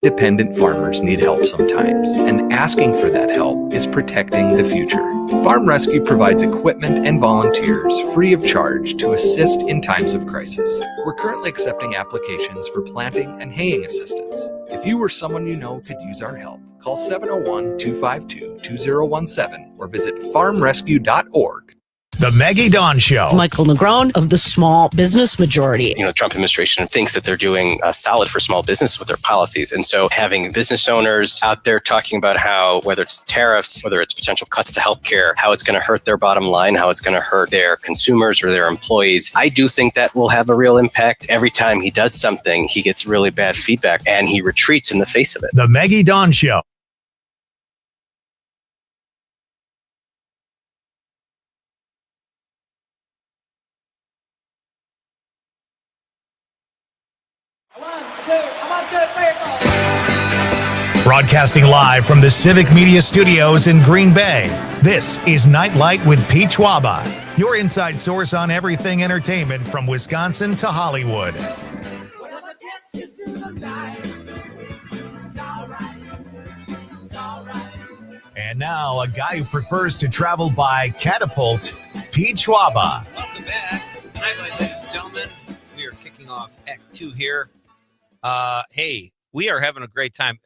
Dependent farmers need help sometimes, and asking for that help is protecting the future. Farm Rescue provides equipment and volunteers free of charge to assist in times of crisis. We're currently accepting applications for planting and haying assistance. If you or someone you know could use our help, call 701-252-2017 or visit farmrescue.org. The Maggie Dawn Show. Michael Negron of the Small Business Majority. The Trump administration thinks that they're doing solid for small business with their policies. And so having business owners out there talking about how, whether it's tariffs, whether it's potential cuts to healthcare, how it's going to hurt their bottom line, how it's going to hurt their consumers or their employees, I do think that will have a real impact. Every time he does something, he gets really bad feedback and he retreats in the face of it. The Maggie Dawn Show. Broadcasting live from the Civic Media Studios in Green Bay, this is Night Light with Pete Schwaba, your inside source on everything entertainment from Wisconsin to Hollywood. And now, a guy who prefers to travel by catapult, Pete Schwaba. Welcome back. Night Light, ladies and gentlemen. We are kicking off Act 2 here. Hey, we are having a great time.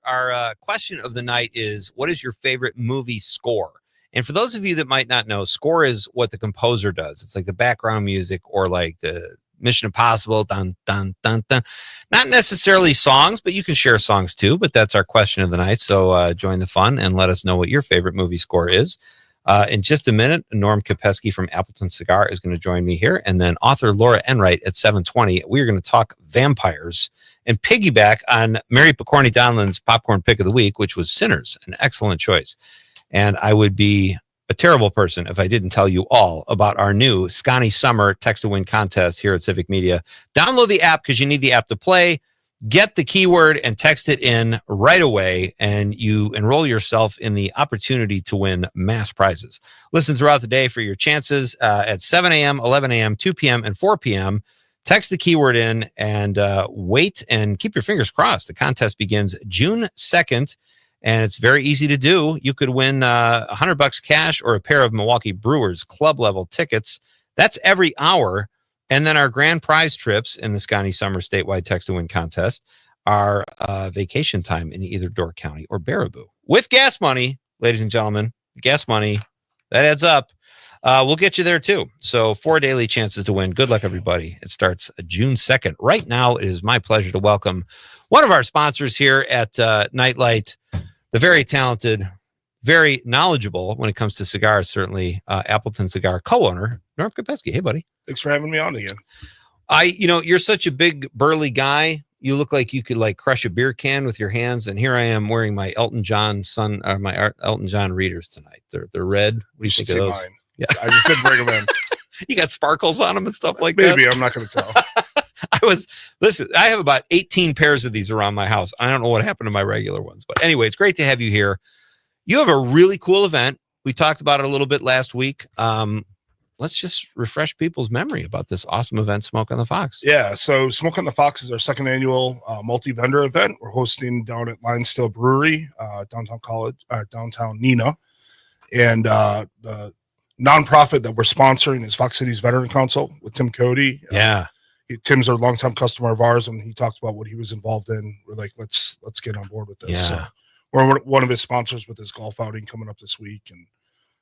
Our question of the night is, what is your favorite movie score? And for those of you that might not know, score is what the composer does. It's like the background music or like the Mission Impossible, dun, dun, dun, dun. Not necessarily songs, but you can share songs too. But that's our question of the night. So join the fun and let us know what your favorite movie score is. In just a minute, Norm Kopesky from Appleton Cigar is going to join me here. And then author Laura Enright at 7:20. We're going to talk vampires and piggyback on Mary Picorni Donlan's popcorn pick of the week, which was Sinners, an excellent choice. And I would be a terrible person if I didn't tell you all about our new Scotty Summer Text to Win contest here at Civic Media. Download the app because you need the app to play. Get the keyword and text it in right away, and you enroll yourself in the opportunity to win mass prizes. Listen throughout the day for your chances at 7 a.m., 11 a.m., 2 p.m., and 4 p.m. Text the keyword in and wait and keep your fingers crossed. The contest begins June 2nd, and it's very easy to do. You could win $100 cash or a pair of Milwaukee Brewers club-level tickets. That's every hour. And then our grand prize trips in the Scotty Summer statewide text to win contest are vacation time in either Door County or Baraboo. With gas money, ladies and gentlemen, gas money, that adds up. We'll get you there too. So 4 daily chances to win. Good luck, everybody. It starts June 2nd. Right now, it is my pleasure to welcome one of our sponsors here at Night Light, the very talented, very knowledgeable when it comes to cigars, certainly Appleton Cigar co-owner, Norm Kopesky. Hey, buddy. Thanks for having me on again. You're such a big burly guy. You look like you could like crush a beer can with your hands. And here I am wearing my Elton John Elton John readers tonight. They're red. What do you think of those? Mine. Yeah, I just didn't bring them in. You got sparkles on them and stuff like Maybe, that. I'm not going to tell. I have about 18 pairs of these around my house. I don't know what happened to my regular ones, but anyway, it's great to have you here. You have a really cool event. We talked about it a little bit last week. Let's just refresh people's memory about this awesome event, Smoke on the Fox. Yeah, so Smoke on the Fox is our second annual multi-vendor event. We're hosting down at Lionsdale Brewery, downtown Neenah. And the nonprofit that we're sponsoring is Fox Cities Veteran Council with Tim Cody. Yeah. Tim's a longtime customer of ours, and he talked about what he was involved in. We're like, let's get on board with this. Yeah. So we're one of his sponsors with his golf outing coming up this week. And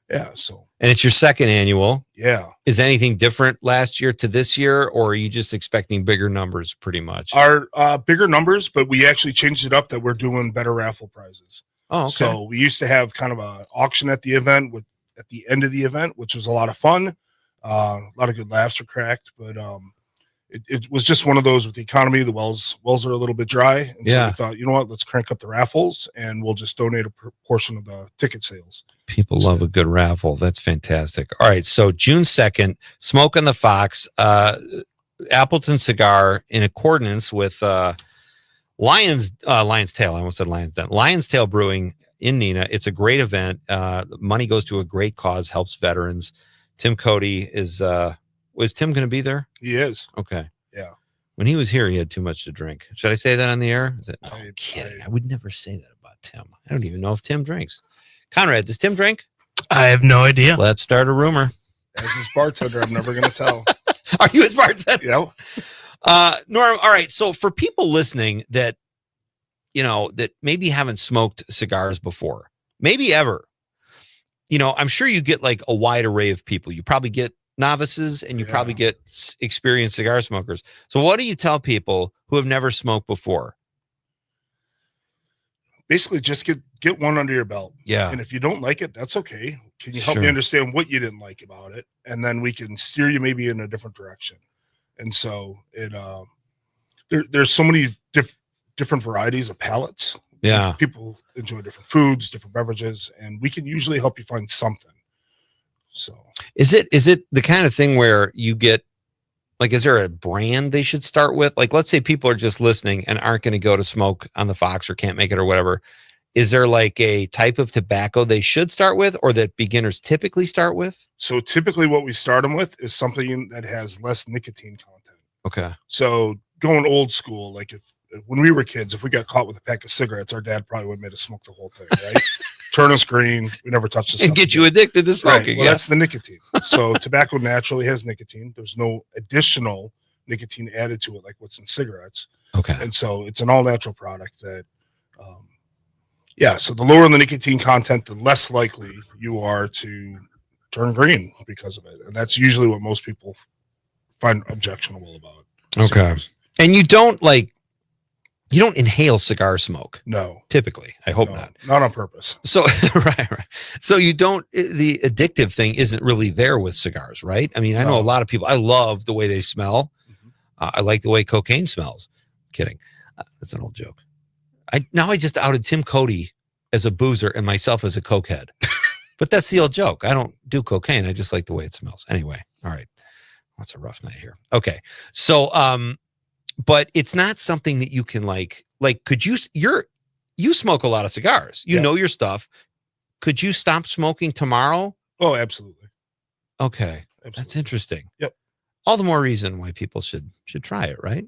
yeah, so. And it's your second annual. Yeah. Is anything different last year to this year, or are you just expecting bigger numbers pretty much? Our bigger numbers, but we actually changed it up that we're doing better raffle prizes. Oh, okay. So we used to have kind of an auction at the event at the end of the event, which was a lot of fun. A lot of good laughs were cracked, but it was just one of those with the economy. The wells are a little bit dry. And so we thought, you know what, let's crank up the raffles and we'll just donate a portion of the ticket sales. People love a good raffle. That's fantastic. All right. So June 2nd, Smoke on the Fox, Appleton Cigar, in accordance with Lion's Tail. I almost said Lion's Den. Lion's Tail Brewing in Neenah. It's a great event. Money goes to a great cause, helps veterans. Tim Cody is Tim going to be there? He is. Okay. Yeah. When he was here, he had too much to drink. Should I say that on the air? I'm kidding. I would never say that about Tim. I don't even know if Tim drinks. Conrad, does Tim drink? I have no idea. Let's start a rumor. As his bartender, I'm never going to tell. Are you his bartender? Yeah. Norm, all right. So for people listening that, that maybe haven't smoked cigars before, maybe ever, I'm sure you get like a wide array of people. You probably get novices and you probably get experienced cigar smokers. So what do you tell people who have never smoked before? Basically just get one under your belt. Yeah. And if you don't like it, that's okay. Can you help me understand what you didn't like about it? And then we can steer you maybe in a different direction. And so there's so many different varieties of palates. Yeah. People enjoy different foods, different beverages, and we can usually help you find something. So is it the kind of thing where you get Like, is there a brand they should start with? Like, let's say people are just listening and aren't going to go to smoke on the Fox or can't make it or whatever. Is there like a type of tobacco they should start with, or that beginners typically start with? So typically what we start them with is something that has less nicotine content. Okay. So going old school, like if when we were kids, if we got caught with a pack of cigarettes, our dad probably would have made us smoke the whole thing, right? Turn a screen. We never touched the And get you addicted to smoking. Right. Well, Yeah. that's the nicotine. So tobacco naturally has nicotine. There's no additional nicotine added to it like what's in cigarettes. Okay. And so it's an all natural product that, so the lower the nicotine content, the less likely you are to turn green because of it. And that's usually what most people find objectionable about. Okay. cigars. And you don't inhale cigar smoke. No. Typically. I hope not. Not on purpose. So, right. So the addictive thing isn't really there with cigars, right? I mean, I know a lot of people, I love the way they smell. I like the way cocaine smells. Kidding. That's an old joke. I just outed Tim Cody as a boozer and myself as a cokehead. But that's the old joke. I don't do cocaine. I just like the way it smells. Anyway. All right. That's a rough night here. Okay. So, but it's not something that you can could you smoke a lot of cigars. You know your stuff. Could you stop smoking tomorrow? Oh, absolutely. Okay. That's interesting. Yep. All the more reason why people should try it, right?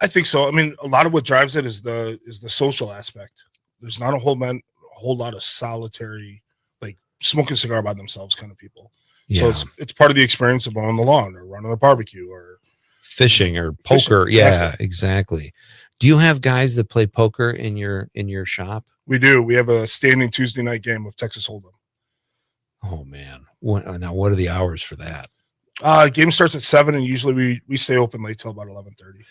I think so. I mean, a lot of what drives it is the social aspect. There's not a whole lot of solitary, like smoking a cigar by themselves kind of people. Yeah. So it's part of the experience of mowing the lawn or running a barbecue or fishing or poker. Fishing, Yeah, exactly. Do you have guys that play poker in your shop? We do. We have a standing Tuesday night game of Texas Hold'em. Oh man. What are the hours for that? Game starts at 7 and usually we stay open late till about 11:30.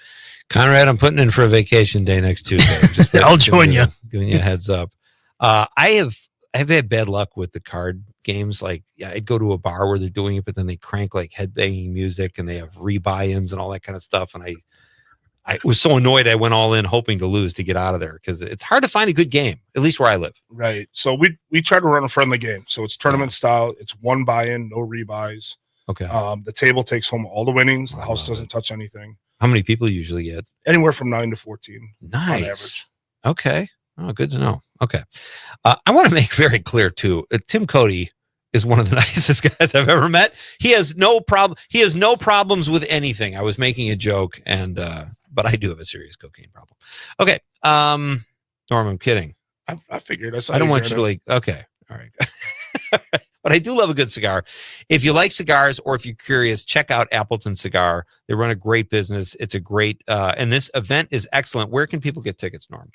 Conrad, I'm putting in for a vacation day next Tuesday. Just I'll join you. Giving you a heads up. I've had bad luck with the card games. Like, I'd go to a bar where they're doing it, but then they crank like headbanging music and they have rebuy-ins and all that kind of stuff. And I was so annoyed. I went all in hoping to lose to get out of there because it's hard to find a good game, at least where I live. Right. So we try to run a friendly game. So it's tournament style. It's one buy-in, no rebuys. Okay. The table takes home all the winnings. The house doesn't touch anything. How many people usually get? Anywhere from 9 to 14. Nice. On average. Okay. Oh, good to know. Okay. I want to make very clear too. Tim Cody is one of the nicest guys I've ever met. He has no problem. He has no problems with anything. I was making a joke but I do have a serious cocaine problem. Okay. Norm, I'm kidding. I figured. I don't want you to okay. All right. But I do love a good cigar. If you like cigars or if you're curious, check out Appleton Cigar. They run a great business. It's a great, and this event is excellent. Where can people get tickets, Norm?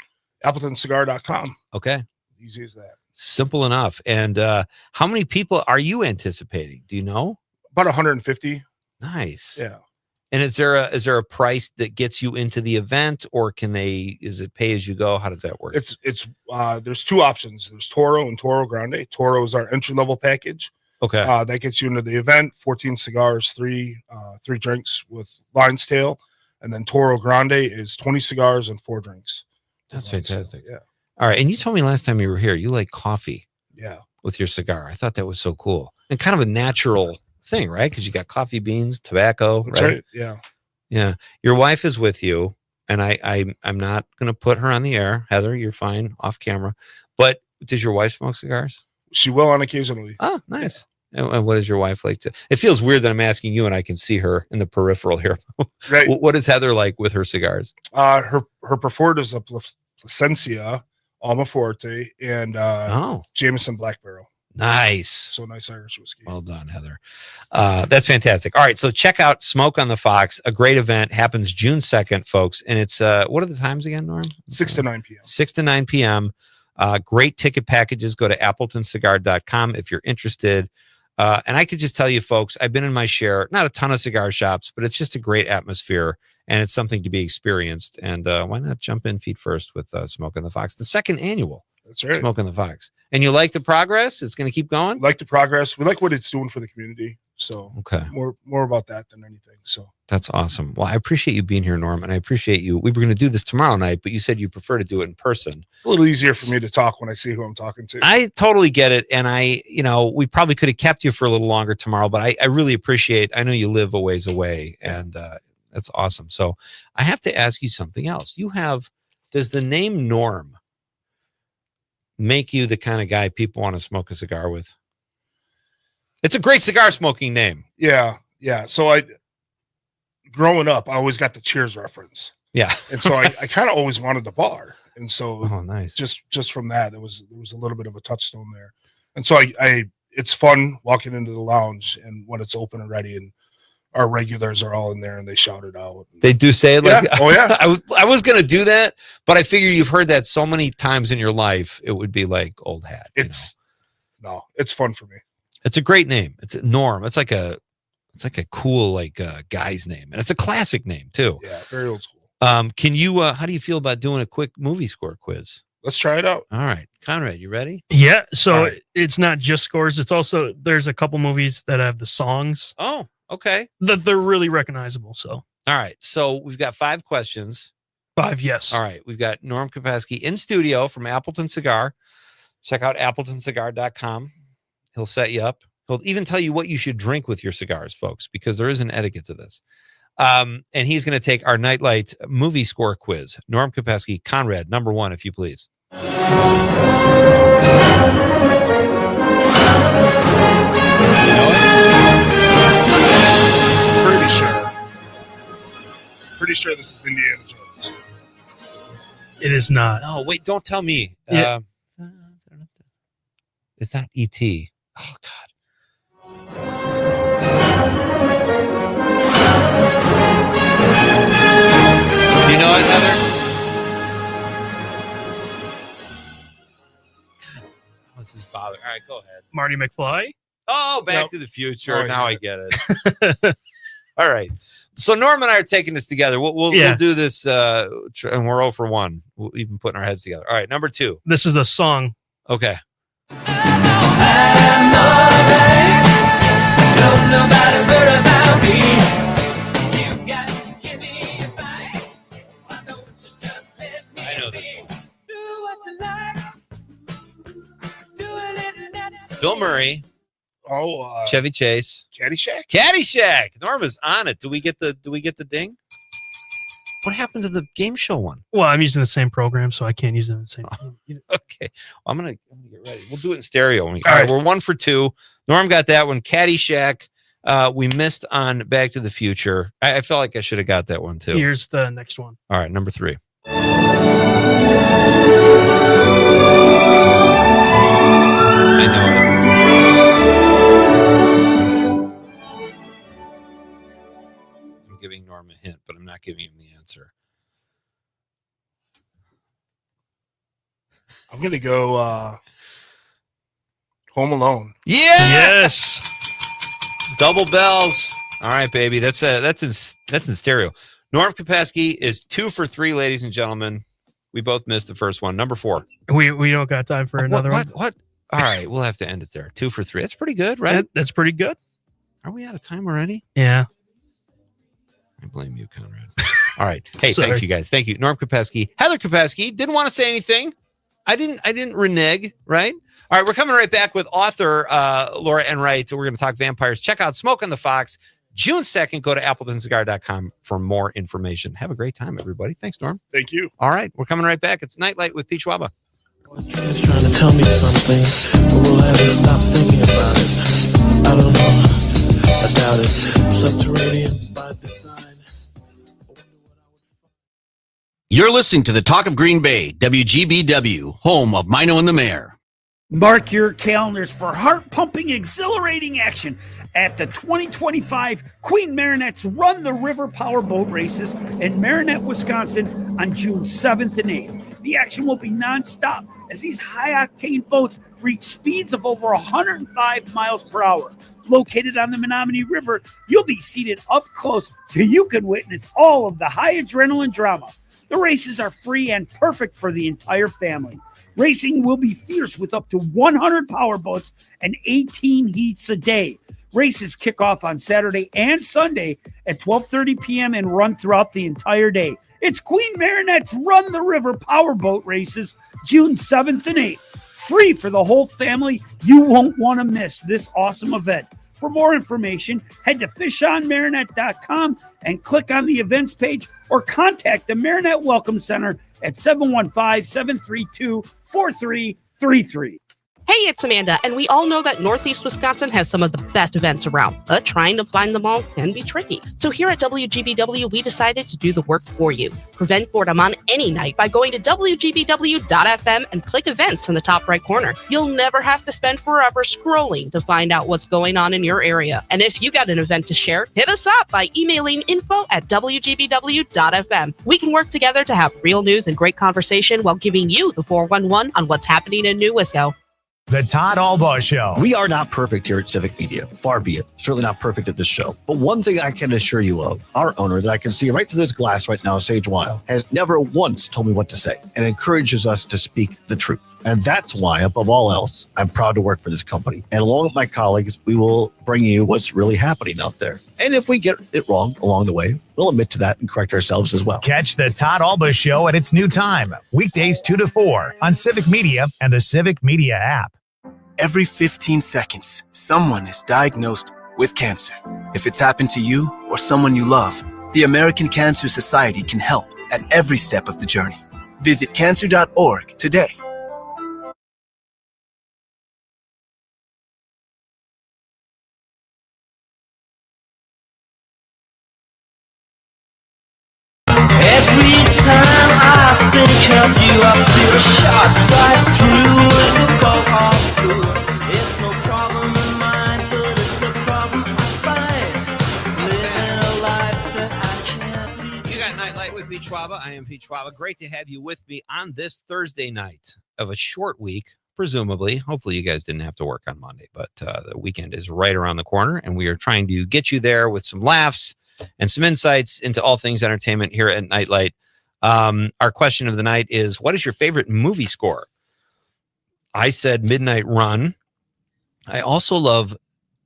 AppletonCigar.com. Okay. Easy as that. Simple enough. And how many people are you anticipating? Do you know? About 150. Nice. Yeah. And is there a price that gets you into the event, or is it pay as you go? How does that work? It's there's two options. There's Toro and Toro Grande. Toro is our entry level package. Okay. That gets you into the event. 14 cigars, three drinks with Lion's Tail, and then Toro Grande is 20 cigars and 4 drinks. That's fantastic. Yeah. All right. And you told me last time you were here, you like coffee. Yeah. With your cigar. I thought that was so cool and kind of a natural thing, right? Because you got coffee beans, tobacco. That's right. Yeah. Yeah. Your wife is with you, and I'm not going to put her on the air. Heather, you're fine off camera. But does your wife smoke cigars? She will on occasionally. Oh, nice. And what does your wife like to? It feels weird that I'm asking you and I can see her in the peripheral here. Right. What is Heather like with her cigars? Her preferred is a Plasencia, Alma Forte, and Jameson Black Barrel. Nice. So nice Irish whiskey. Well done, Heather. That's fantastic. All right. So check out Smoke on the Fox, a great event. Happens June 2nd, folks. And it's, what are the times again, Norm? 6 to 9 p.m. 6 to 9 p.m. Great ticket packages. Go to AppletonCigar.com if you're interested. And I could just tell you, folks, I've been in my share, not a ton of cigar shops, but it's just a great atmosphere and it's something to be experienced. And why not jump in feet first with Smoke on the Fox, the second annual. That's right. Smoke on the Fox. And you like the progress? It's going to keep going? Like the progress. We like what it's doing for the community. So Okay. more about that than anything. So That's awesome. Well, I appreciate you being here, Norm, and I appreciate you. We were going to do this tomorrow night, but you said you prefer to do it in person. a little easier for me to talk when I see who I'm talking to. I totally get it. And we probably could have kept you for a little longer tomorrow, but I really appreciate, I know you live a ways away, and that's awesome. So I have to ask you something else. Does the name Norm make you the kind of guy people want to smoke a cigar with? It's a great cigar smoking name. Yeah. So growing up, I always got the Cheers reference. Yeah. And so I kind of always wanted the bar. And so nice. Just from that, there was a little bit of a touchstone there. And so it's fun walking into the lounge and when it's open and ready and our regulars are all in there and they shout it out. They do say it like, yeah. Oh yeah. I was going to do that, but I figured you've heard that so many times in your life, it would be like old hat. It's fun for me. It's a great name. It's Norm. It's like a cool guy's name, and it's a classic name too. Yeah, very old school. Can you? How do you feel about doing a quick movie score quiz? Let's try it out. All right, Conrad, you ready? Yeah. So right. It's not just scores. It's also there's a couple movies that have the songs. Oh, okay. That they're really recognizable. So all right. So we've got 5 questions. 5, yes. All right. We've got Norm Kopesky in studio from Appleton Cigar. Check out appletoncigar.com. He'll set you up. He'll even tell you what you should drink with your cigars, folks, because there is an etiquette to this. And he's going to take our Nightlight movie score quiz. Norm Kopesky, Conrad, number 1, if you please. Pretty sure this is Indiana Jones. It is not. No, wait, don't tell me. Yeah. It's not E.T. Oh, God. Do you know it, Heather? God, this is bothering. All right, go ahead. Marty McFly. Oh, Back Nope. to the Future. Oh, now yeah. I get it. All right. So Norm and I are taking this together. We'll do this, and we're 0 for 1. We'll even putting our heads together. All right, number 2. This is the song. Okay. Don't nobody worry about me. You got to give me a fight. Why don't you just let me I know this one. do what you like? Do a little nuts. Bill Murray, Oh, Chevy Chase, Caddyshack. Caddyshack. Norm is on it. Do we get the ding? What happened to the game show one? Well, I'm using the same program, so I can't use it in the same. Okay. I'm gonna get ready. We'll do it in stereo. All right, we're 1 for 2. Norm got that one. Caddyshack. We missed on Back to the Future. I felt like I should have got that one too. Here's the next one. All right, number 3. I know it. I'm giving Norm a hint, but I'm not giving him the answer. I'm gonna go Home Alone. Yeah. Yes. Double bells. All right, baby. That's in stereo. Norm Kopesky is 2 for 3, ladies and gentlemen. We both missed the first one. Number 4. We don't got time for another one. What? All right, we'll have to end it there. 2 for 3. That's pretty good, right? That's pretty good. Are we out of time already? Yeah. I blame you, Conrad. All right. Hey, Sorry. thanks, you guys. Thank you. Norm Kopesky. Heather Kopesky didn't want to say anything. I didn't renege, right? All right, we're coming right back with author Laura Enright. So we're going to talk vampires. Check out Smoke on the Fox. June 2nd, go to appletoncigar.com for more information. Have a great time, everybody. Thanks, Norm. Thank you. All right, we're coming right back. It's Nightlight with Pete Schwaba. He's trying to tell me something, but we'll have to stop thinking about it. I don't know. I doubt it. Subterranean by design. You're listening to the Talk of Green Bay, WGBW, home of Mino and the Mayor. Mark your calendars for heart-pumping, exhilarating action at the 2025 Queen Marinette's Run the River Powerboat Races in Marinette, Wisconsin on June 7th and 8th. The action will be nonstop as these high-octane boats reach speeds of over 105 miles per hour. Located on the Menominee River, you'll be seated up close so you can witness all of the high adrenaline drama. The races are free and perfect for the entire family. Racing will be fierce with up to 100 powerboats and 18 heats a day. Races kick off on Saturday and Sunday at 12:30 p.m. and run throughout the entire day. It's Queen Marinette's Run the River Powerboat Races, June 7th and 8th. Free for the whole family. You won't want to miss this awesome event. For more information, head to fishonmarinette.com and click on the events page or contact the Marinette Welcome Center at 715-732-4333. Hey, it's Amanda, and we all know that Northeast Wisconsin has some of the best events around, but trying to find them all can be tricky. So here at WGBW, we decided to do the work for you. Prevent boredom on any night by going to WGBW.FM and click events in the top right corner. You'll never have to spend forever scrolling to find out what's going on in your area. And if you got an event to share, hit us up by emailing info@WGBW.FM. We can work together to have real news and great conversation while giving you the 411 on what's happening in New Wisco. The Todd Albaugh Show. We are not perfect here at Civic Media. Far be it. Certainly not perfect at this show. But one thing I can assure you of, our owner that I can see right through this glass right now, Sage Weil, has never once told me what to say and encourages us to speak the truth. And that's why, above all else, I'm proud to work for this company. And along with my colleagues, we will bring you what's really happening out there. And if we get it wrong along the way, we'll admit to that and correct ourselves as well. Catch the Todd Albaugh Show at its new time, weekdays 2 to 4 on Civic Media and the Civic Media app. Every 15 seconds, someone is diagnosed with cancer. If it's happened to you or someone you love, the American Cancer Society can help at every step of the journey. Visit cancer.org today. Every time I think of you, I feel a shot right through the boat of blue. It's no problem of mine, but it's a problem I find. Living a life that I can't leave. You got Nightlight with Pete Schwaba. I am Pete Schwaba. Great to have you with me on this Thursday night of a short week, presumably. Hopefully you guys didn't have to work on Monday, but the weekend is right around the corner, and we are trying to get you there with some laughs and some insights into all things entertainment here at Nightlight. Our question of the night is, what is your favorite movie score? I said Midnight Run. I also love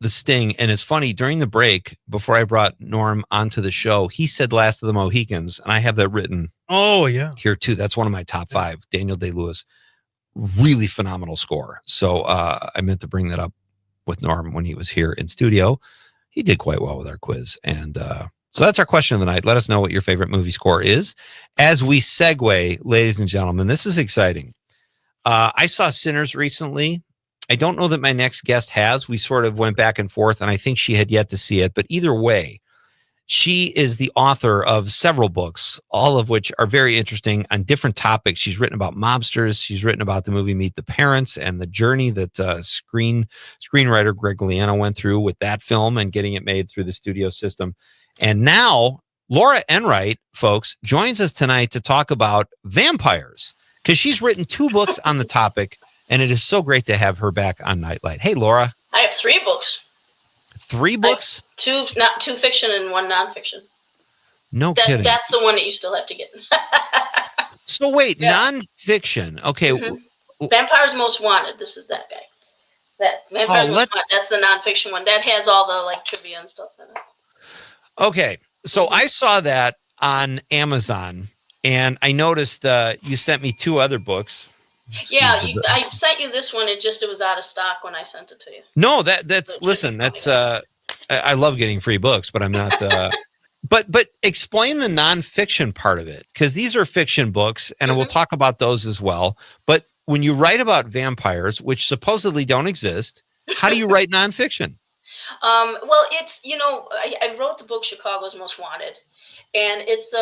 The Sting. And it's funny, during the break, before I brought Norm onto the show, he said Last of the Mohicans, and I have that written here too. That's one of my top 5. Daniel Day-Lewis. Really phenomenal score. So I meant to bring that up with Norm when he was here in studio. He did quite well with our quiz. And so that's our question of the night. Let us know what your favorite movie score is. As we segue, ladies and gentlemen, this is exciting. I saw Sinners recently. I don't know that my next guest has. We sort of went back and forth, and I think she had yet to see it. But either way, she is the author of several books, all of which are very interesting on different topics. She's written about mobsters. She's written about the movie Meet the Parents and the journey that screenwriter Greg Liano went through with that film and getting it made through the studio system. And now Laura Enright, folks, joins us tonight to talk about vampires, because she's written 2 books on the topic, and it is so great to have her back on Nightlight. Hey, Laura. I have 3 books. 3 books? 2 fiction and 1 nonfiction. No kidding. That's the one that you still have to get. So wait, nonfiction. Okay. Mm-hmm. Vampires Most Wanted. This is that guy. That Vampires Most Wanted. That's the nonfiction one. That has all the trivia and stuff in it. Okay. So I saw that on Amazon, and I noticed you sent me 2 other books. Yeah, I sent you this one. It was out of stock when I sent it to you. No, that's listen, that's I love getting free books, but I'm not but explain the nonfiction part of it, because these are fiction books, and we'll talk about those as well. But when you write about vampires, which supposedly don't exist, how do you write nonfiction? Well, it's I wrote the book Chicago's Most Wanted, and it's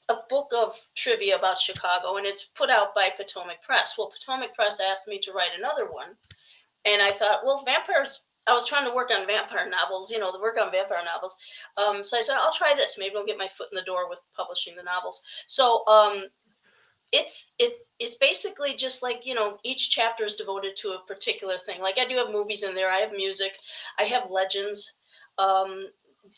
a book of trivia about Chicago, and it's put out by Potomac Press. Well, Potomac Press asked me to write another one, and I thought, well, vampires. I was trying to work on vampire novels, the work on vampire novels. So I said, I'll try this. Maybe I'll get my foot in the door with publishing the novels. So it's basically just like, each chapter is devoted to a particular thing. Like, I do have movies in there. I have music. I have legends.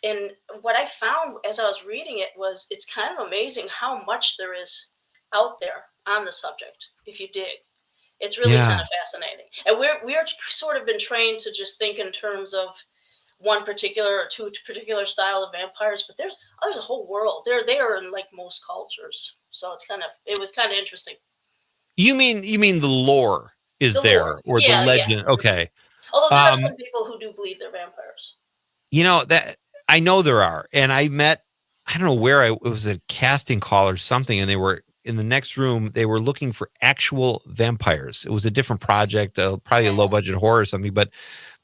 And what I found as I was reading it was, it's kind of amazing how much there is out there on the subject, if you dig. It's really kind of fascinating. And we're sort of been trained to just think in terms of one particular or two particular style of vampires, but there's a whole world. They're there in like most cultures, so it was kind of interesting. You mean the lore is The there lore. or Yeah, the legend? yeah. Okay. Although there are some people who do believe they're vampires. You know that I know there are, and I don't know where it was a casting call or something, and they were in the next room. They were looking for actual vampires. It was a different project, probably a low budget horror or something, but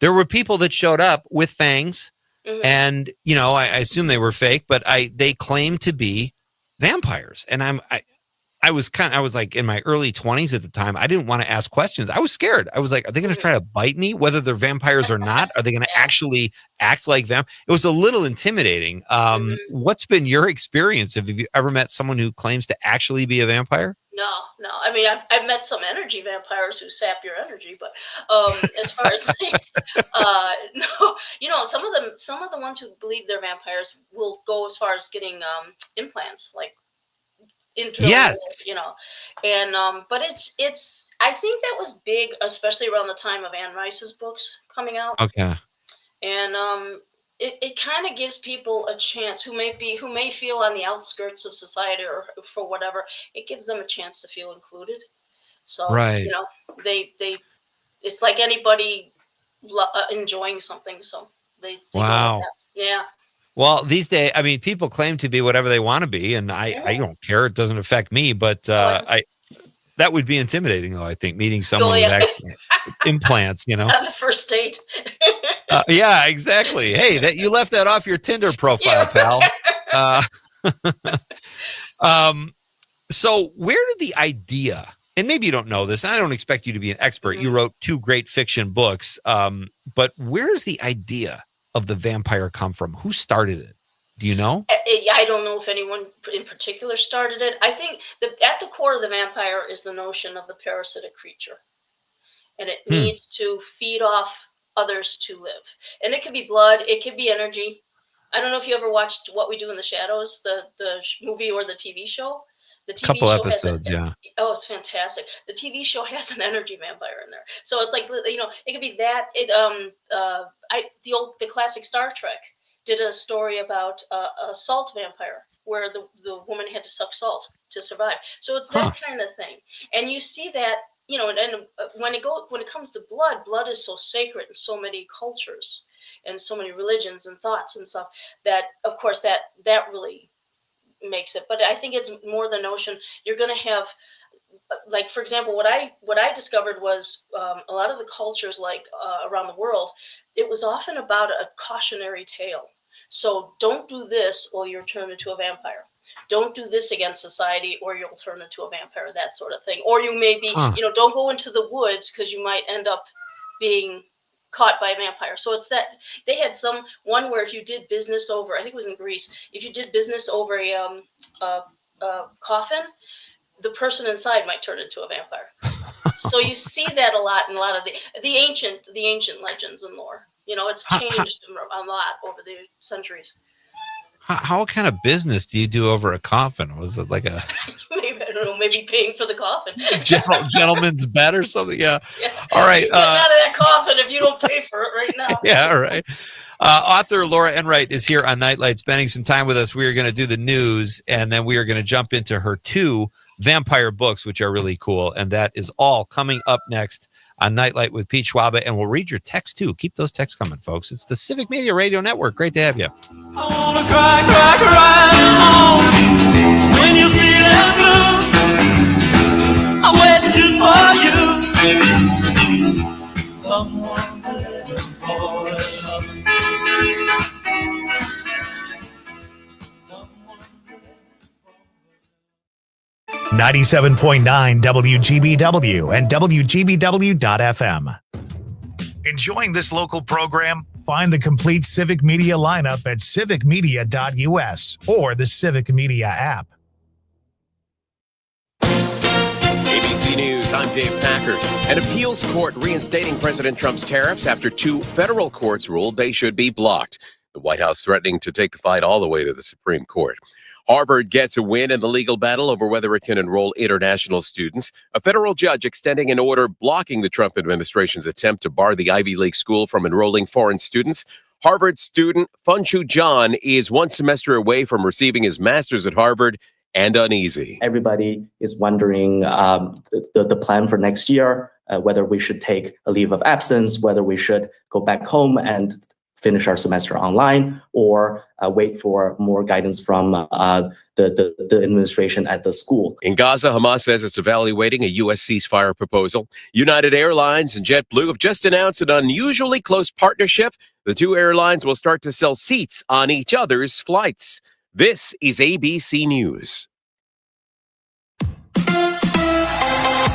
there were people that showed up with fangs, and I assume they were fake, but they claimed to be vampires, and I was like in my early 20s at the time. I didn't want to ask questions. I was scared. I was like, are they going to try to bite me, whether they're vampires or not? Are they going to actually act like them? It was a little intimidating. What's been your experience? Have you ever met someone who claims to actually be a vampire? No. I mean, I've met some energy vampires who sap your energy, but as far as no, some of the ones who believe they're vampires will go as far as getting implants, like into and but it's I think that was big, especially around the time of Anne Rice's books coming out. Okay. And it kind of gives people a chance who may feel on the outskirts of society or for whatever. It gives them a chance to feel included. So right. They it's like anybody enjoying something. So they wow. Go with that. Yeah. Well, these days, I mean, people claim to be whatever they want to be, and I don't care. It doesn't affect me, but that would be intimidating, though. I think meeting someone with actual implants, On the first date. Yeah, exactly. Hey, you left that off your Tinder profile, pal. So where did the idea? And maybe you don't know this, and I don't expect you to be an expert. You wrote 2 great fiction books, but where does the idea of the vampire come from? Who started it? Do you know? I don't know if anyone in particular started it. I think at the core of the vampire is the notion of the parasitic creature, and it needs to feed off others to live. And it could be blood, it could be energy. I don't know if you ever watched What We Do in the Shadows, the movie or the TV show. The TV couple show episodes, yeah. Oh, it's fantastic. The TV show has an energy vampire in there, so it's like it could be that. The classic Star Trek did a story about a salt vampire where the woman had to suck salt to survive. So it's that kind of thing, and you see that and when it comes to blood is so sacred in so many cultures and so many religions and thoughts and stuff that of course that really makes it. But I think it's more the notion you're going to have, like, for example, what I discovered was a lot of the cultures around the world, it was often about a cautionary tale. So don't do this or you'll turn into a vampire. Don't do this against society or you'll turn into a vampire, that sort of thing. Or you may be, don't go into the woods because you might end up being caught by a vampire. So it's that they had one where if you did business over, I think it was in Greece, if you did business over a coffin, the person inside might turn into a vampire. So you see that a lot in a lot of the ancient legends and lore. It's changed a lot over the centuries. How kind of business do you do over a coffin? Was it like a maybe, I don't know, maybe paying for the coffin? gentleman's bet or something? Yeah. All right. Get out of that coffin if you don't pay for it right now. Yeah. All right. Author Laura Enright is here on Nightlight, spending some time with us. We are going to do the news, and then we are going to jump into her 2 vampire books, which are really cool. And that is all coming up next on Nightlight with Pete Schwaba. And we'll read your texts too. Keep those texts coming, folks. It's the Civic Media Radio Network. Great to have you. I wanna cry alone when you feeling blue. I'm waiting just for you. Someone's waiting for love. 97.9 WGBW and WGBW.FM. Enjoying this local program? Find the complete Civic Media lineup at civicmedia.us or the Civic Media app. ABC News, I'm Dave Packard. An appeals court reinstating President Trump's tariffs after 2 federal courts ruled they should be blocked. The White House threatening to take the fight all the way to the Supreme Court. Harvard gets a win in the legal battle over whether it can enroll international students. A federal judge extending an order blocking the Trump administration's attempt to bar the Ivy League school from enrolling foreign students. Harvard student Funshu John is one semester away from receiving his master's at Harvard and uneasy. Everybody is wondering the plan for next year, whether we should take a leave of absence, whether we should go back home and finish our semester online, or wait for more guidance from the administration at the school. In Gaza, Hamas says it's evaluating a U.S. ceasefire proposal. United Airlines and JetBlue have just announced an unusually close partnership. The two airlines will start to sell seats on each other's flights. This is ABC News.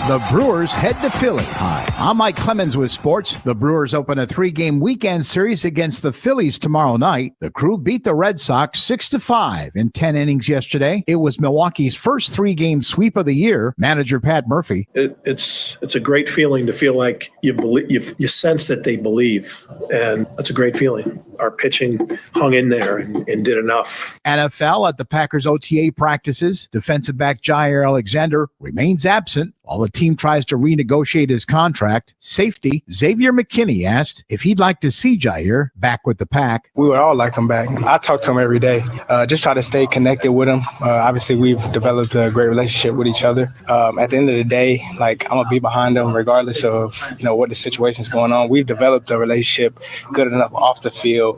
The Brewers head to Philly. Hi, I'm Mike Clemens with sports. The Brewers open a 3-game weekend series against the Phillies tomorrow night. The Crew beat the Red Sox 6-5 in 10 innings yesterday. It was Milwaukee's first 3-game sweep of the year. Manager Pat Murphy. It's a great feeling to feel like you believe, you sense that they believe, and that's a great feeling. Our pitching hung in there and did enough. NFL at the Packers OTA practices. Defensive back Jair Alexander remains absent while the team tries to renegotiate his contract. Safety Xavier McKinney asked if he'd like to see Jair back with the Pack. We would all like him back. I talk to him every day. Just try to stay connected with him. Obviously, we've developed a great relationship with each other. At the end of the day, like, I'm gonna be behind him regardless of what the situation is going on. We've developed a relationship good enough off the field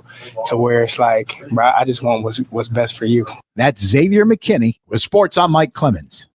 to where it's like, bro, I just want what's best for you. That's Xavier McKinney with sports. I'm Mike Clemens.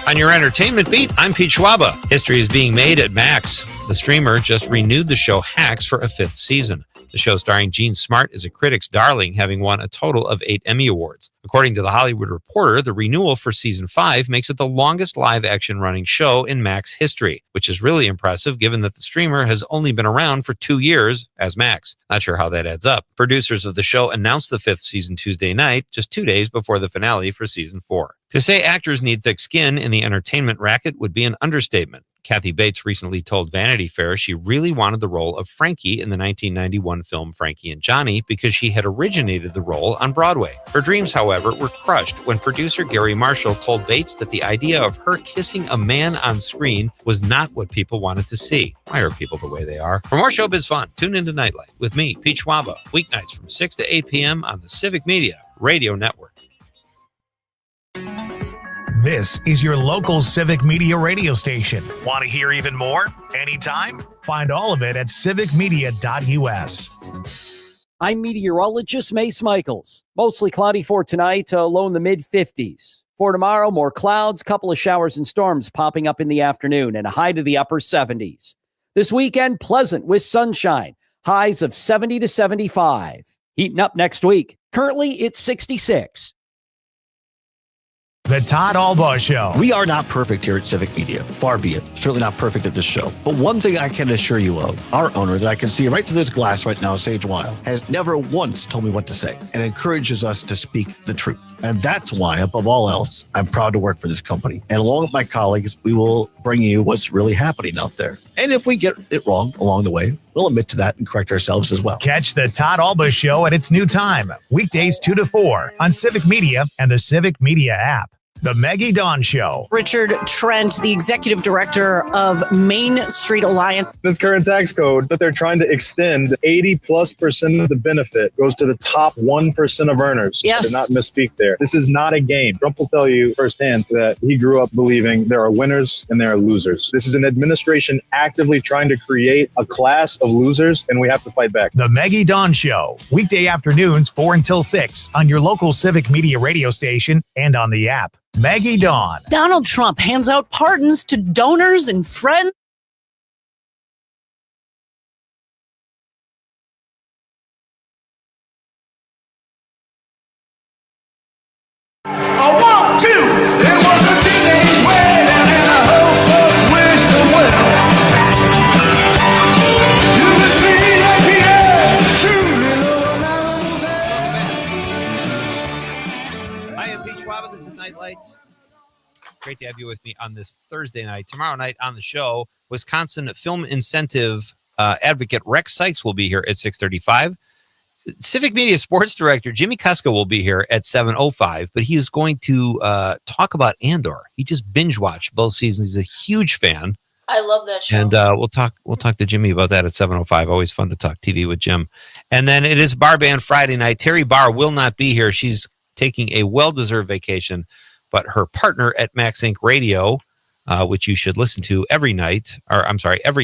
On your entertainment beat, I'm Pete Schwaba. History is being made at Max. The streamer just renewed the show Hacks for a 5th season. The show starring Gene Smart is a critic's darling, having won a total of 8 Emmy Awards. According to The Hollywood Reporter, the renewal for season 5 makes it the longest live-action running show in Max history, which is really impressive given that the streamer has only been around for 2 years as Max. Not sure how that adds up. Producers of the show announced the 5th season Tuesday night, just 2 days before the finale for season 4. To say actors need thick skin in the entertainment racket would be an understatement. Kathy Bates recently told Vanity Fair she really wanted the role of Frankie in the 1991 film Frankie and Johnny because she had originated the role on Broadway. Her dreams, however, were crushed when producer Gary Marshall told Bates that the idea of her kissing a man on screen was not what people wanted to see. Why are people the way they are? For more showbiz fun, tune into Nightlight with me, Pete Schwaba, weeknights from 6 to 8 p.m. on the Civic Media Radio Network. This is your local Civic Media radio station. Want to hear even more? Anytime? Find all of it at civicmedia.us. I'm meteorologist Mace Michaels. Mostly cloudy for tonight, low in the mid-50s. For tomorrow, more clouds, couple of showers and storms popping up in the afternoon, and a high to the upper 70s. This weekend, pleasant with sunshine, highs of 70 to 75. Heating up next week. Currently, it's 66. The Todd Albaugh Show. We are not perfect here at Civic Media. Far be it. Certainly not perfect at this show. But one thing I can assure you of, our owner that I can see right through this glass right now, Sage Weil, has never once told me what to say and encourages us to speak the truth. And that's why, above all else, I'm proud to work for this company. And along with my colleagues, we will bring you what's really happening out there. And if we get it wrong along the way, we'll admit to that and correct ourselves as well. Catch the Todd Albaugh Show at its new time, weekdays 2 to 4 on Civic Media and the Civic Media app. The Maggie Dawn Show. Richard Trent, the executive director of Main Street Alliance. This current tax code that they're trying to extend, 80+% of the benefit goes to the top 1% of earners. Yes. I did not misspeak there. This is not a game. Trump will tell you firsthand that he grew up believing there are winners and there are losers. This is an administration actively trying to create a class of losers, and we have to fight back. The Maggie Dawn Show, weekday afternoons 4 until 6 on your local Civic Media radio station and on the app. Maggie Dawn. Donald Trump hands out pardons to donors and friends. I want to. It was a teenage wedding and I hope folks wish them well. You can see that truly I am Pete Schwaba. This is Nightlight. Great to have you with me on this Thursday night. Tomorrow night on the show, Wisconsin Film Incentive advocate Rex Sykes will be here at 6:35. Civic Media Sports Director Jimmy Kuska will be here at 7:05, but he is going to talk about Andor. He just binge watched both seasons. He's a huge fan. I love that show. And we'll talk to Jimmy about that at 7:05. Always fun to talk TV with Jim. And then it is Bar Band Friday night. Terry Barr will not be here. She's taking a well-deserved vacation, but her partner at Max Inc. Radio, which you should listen to every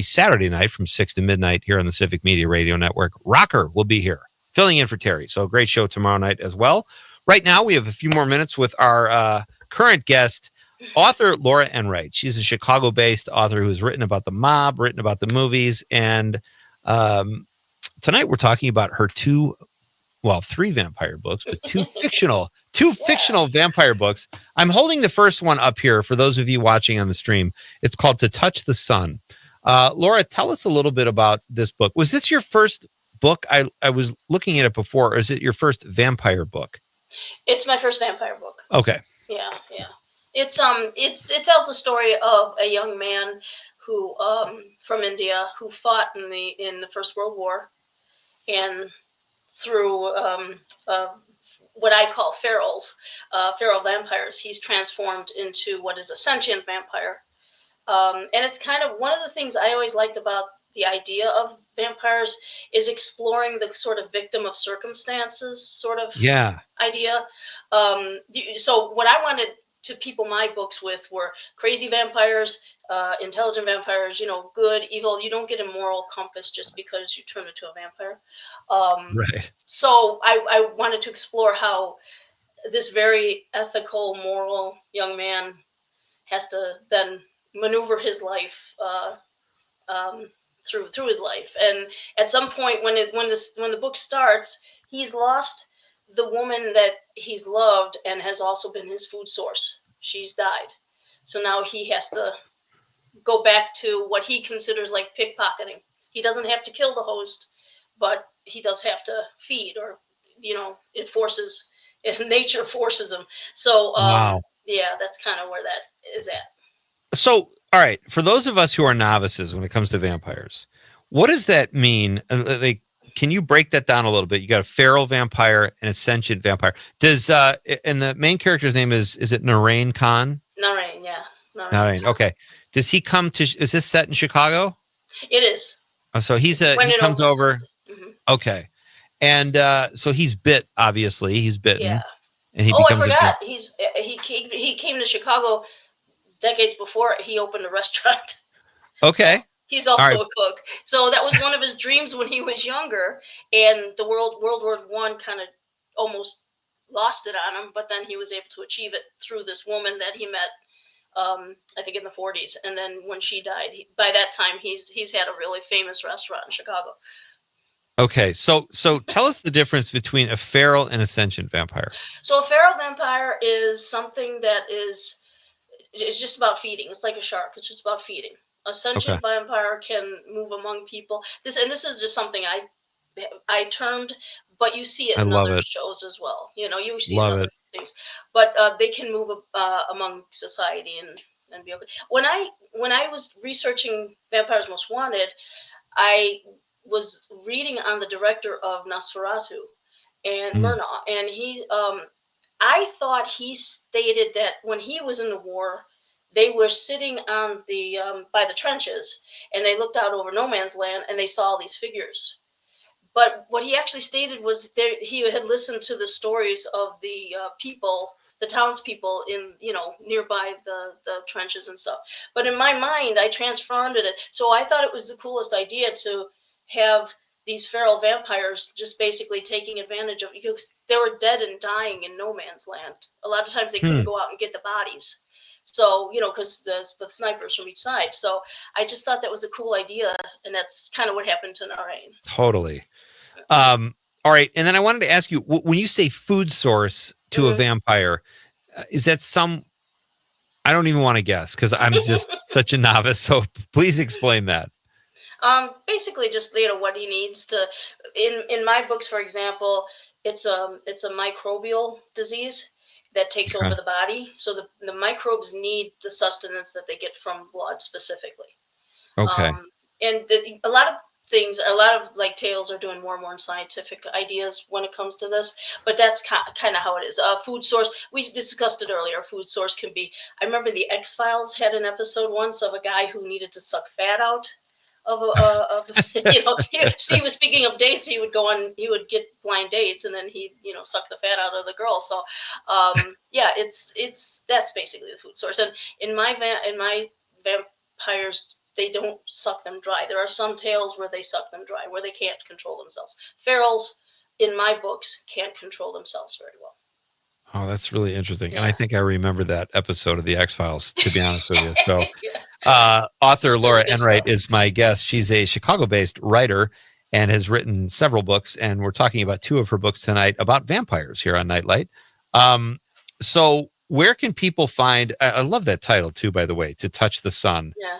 Saturday night from 6 to midnight here on the Civic Media Radio Network, Rocker will be here, filling in for Terry. So a great show tomorrow night as well. Right now, we have a few more minutes with our current guest, author Laura Enright. She's a Chicago-based author who's written about the mob, written about the movies, and tonight we're talking about her three vampire books, but two fictional vampire books. I'm holding the first one up here for those of you watching on the stream. It's called To Touch the Sun. Laura, tell us a little bit about this book. Was this your first book? I was looking at it before, or is it your first vampire book? It's my first vampire book. Okay. Yeah. It tells the story of a young man who from India who fought in the First World War, and through what I call feral vampires, he's transformed into what is a sentient vampire. And it's kind of one of the things I always liked about the idea of vampires is exploring the sort of victim of circumstances sort of idea. So what I wanted to people my books with were crazy vampires, intelligent vampires, good, evil. You don't get a moral compass just because you turn into a vampire. Right. So I wanted to explore how this very ethical, moral young man has to then maneuver his life through his life. And at some point when the book starts, he's lost the woman that he's loved and has also been his food source. She's died. So now he has to go back to what he considers like pickpocketing. He doesn't have to kill the host, but he does have to feed, or nature forces him. So Wow. Yeah, that's kind of where that is at. So, all right, for those of us who are novices when it comes to vampires, what does that mean? Can you break that down a little bit? You got a feral vampire and a sentient vampire. Does and the main character's name is it Narain Khan? Narain, yeah. Narain. Okay. Does he come to? Is this set in Chicago? It is. Oh, so he comes over. Mm-hmm. Okay, and so he's bit. Obviously, he's bitten. Yeah. And he I forgot. He came to Chicago decades before he opened a restaurant. Okay. He's also a cook. So that was one of his dreams when he was younger. And the World War I kind of almost lost it on him, but then he was able to achieve it through this woman that he met, I think in the 40s. And then when she died, by that time, he's had a really famous restaurant in Chicago. Okay, so tell us the difference between a feral and a sentient vampire. So a feral vampire is something that is just about feeding. It's like a shark. It's just about feeding. A sentient vampire can move among people. This is just something I termed, but you see it in other shows as well. You see it in other things. But they can move among society and be okay. When I was researching Vampires Most Wanted, I was reading on the director of Nosferatu and Murnau, and I thought he stated that when he was in the war, they were sitting on by the trenches, and they looked out over no man's land, and they saw all these figures. But what he actually stated was he had listened to the stories of the people, the townspeople in nearby the trenches and stuff. But in my mind, I transformed it. So I thought it was the coolest idea to have these feral vampires just basically taking advantage of, because they were dead and dying in no man's land. A lot of times they couldn't go out and get the bodies. So, because the snipers from each side. So I just thought that was a cool idea. And that's kind of what happened to Narain. Totally. All right. And then I wanted to ask you, when you say food source to a vampire, is that I don't even want to guess because I'm just such a novice. So please explain that. Basically just, what he needs to, in my books, for example, it's a microbial disease that takes over the body. So the microbes need the sustenance that they get from blood specifically. Okay. And a lot of things, a lot of like tales are doing more and more scientific ideas when it comes to this, but that's kind of how it is. Food source, we discussed it earlier. Food source can be, I remember the X-Files had an episode once of a guy who needed to suck fat out of he was speaking of dates, he would get blind dates and then he'd, suck the fat out of the girl. So yeah, that's basically the food source. And in my vampires, they don't suck them dry. There are some tales where they suck them dry, where they can't control themselves. Ferals, in my books, can't control themselves very well. Oh, that's really interesting. And I think I remember that episode of the X-Files, to be honest with you. So author Laura Enright is my guest. She's a Chicago-based writer and has written several books. And we're talking about 2 of her books tonight about vampires here on Night Light. So where can people find, I love that title too, by the way, To Touch the Sun. Yeah.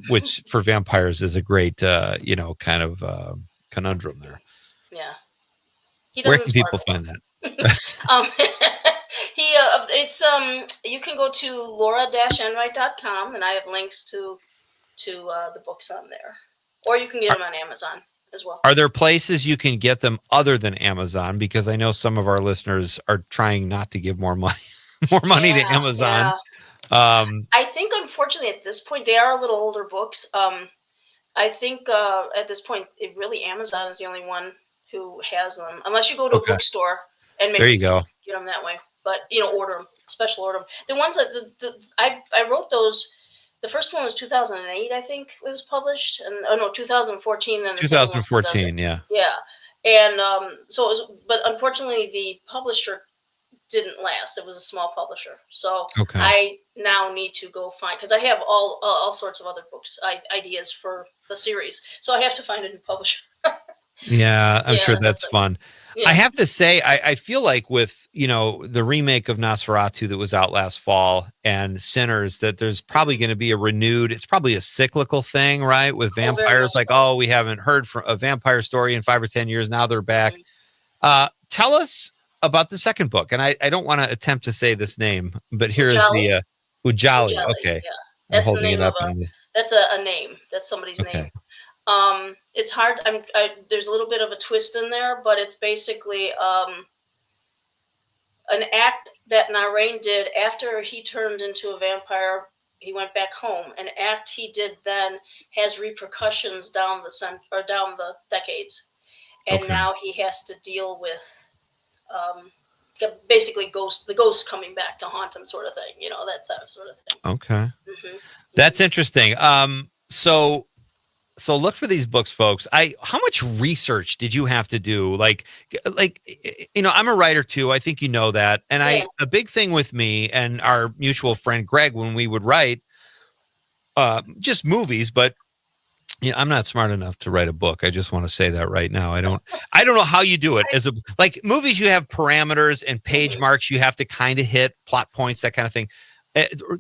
Which for vampires is a great, kind of conundrum there. Yeah. Where can people find that? You can go to laura-enright.com, and I have links to the books on there, or you can get them on Amazon as well. Are there places you can get them other than Amazon? Because I know some of our listeners are trying not to give more money to Amazon. Yeah. I think, unfortunately, at this point, they are a little older books. I think at this point, Amazon is the only one who has them, unless you go to a bookstore and maybe there you go. Get them that way. But order them, special order them. The ones that I wrote those. The first one was 2008, I think it was published, and 2014. Then 2014, yeah. Yeah, and so it was, but unfortunately, the publisher didn't last. It was a small publisher, so I now need to go find, because I have all sorts of other books ideas for the series, so I have to find a new publisher. Yeah, I'm sure that's fun. Yeah. I have to say, I feel like with the remake of Nosferatu that was out last fall and Sinners, that there's probably going to be it's probably a cyclical thing, right? With vampires, we haven't heard from a vampire story in 5 or 10 years. Now they're back. Tell us about the second book, and I don't want to attempt to say this name, but here is the Ujali. Okay, yeah. That's the name of that's a name. That's somebody's name. It's hard. There's a little bit of a twist in there, but it's basically an act that Narain did after he turned into a vampire. He went back home. An act he did then has repercussions down the decades, and now he has to deal with basically the ghost coming back to haunt him, sort of thing. That sort of thing. Okay, that's interesting. So look for these books, folks. How much research did you have to do? Like, I'm a writer too. I think you know that. And a big thing with me and our mutual friend Greg, when we would write just movies, but I'm not smart enough to write a book. I just want to say that right now. I don't know how you do it. Like movies, you have parameters and page marks you have to kind of hit, plot points, that kind of thing.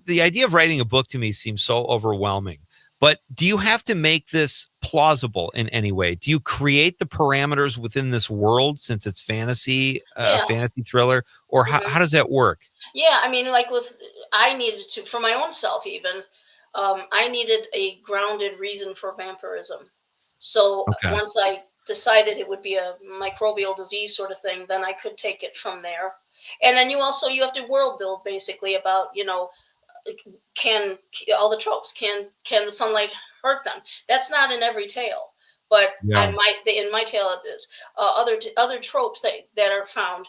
The idea of writing a book to me seems so overwhelming. But do you have to make this plausible in any way? Do you create the parameters within this world, since it's fantasy, fantasy thriller, or how does that work? Yeah, I mean, I needed to, for my own self even, I needed a grounded reason for vampirism. So once I decided it would be a microbial disease sort of thing, then I could take it from there. And then you have to world build basically about, can all the tropes, can the sunlight hurt them? That's not in every tale, but in my tale it is. Other tropes that are found,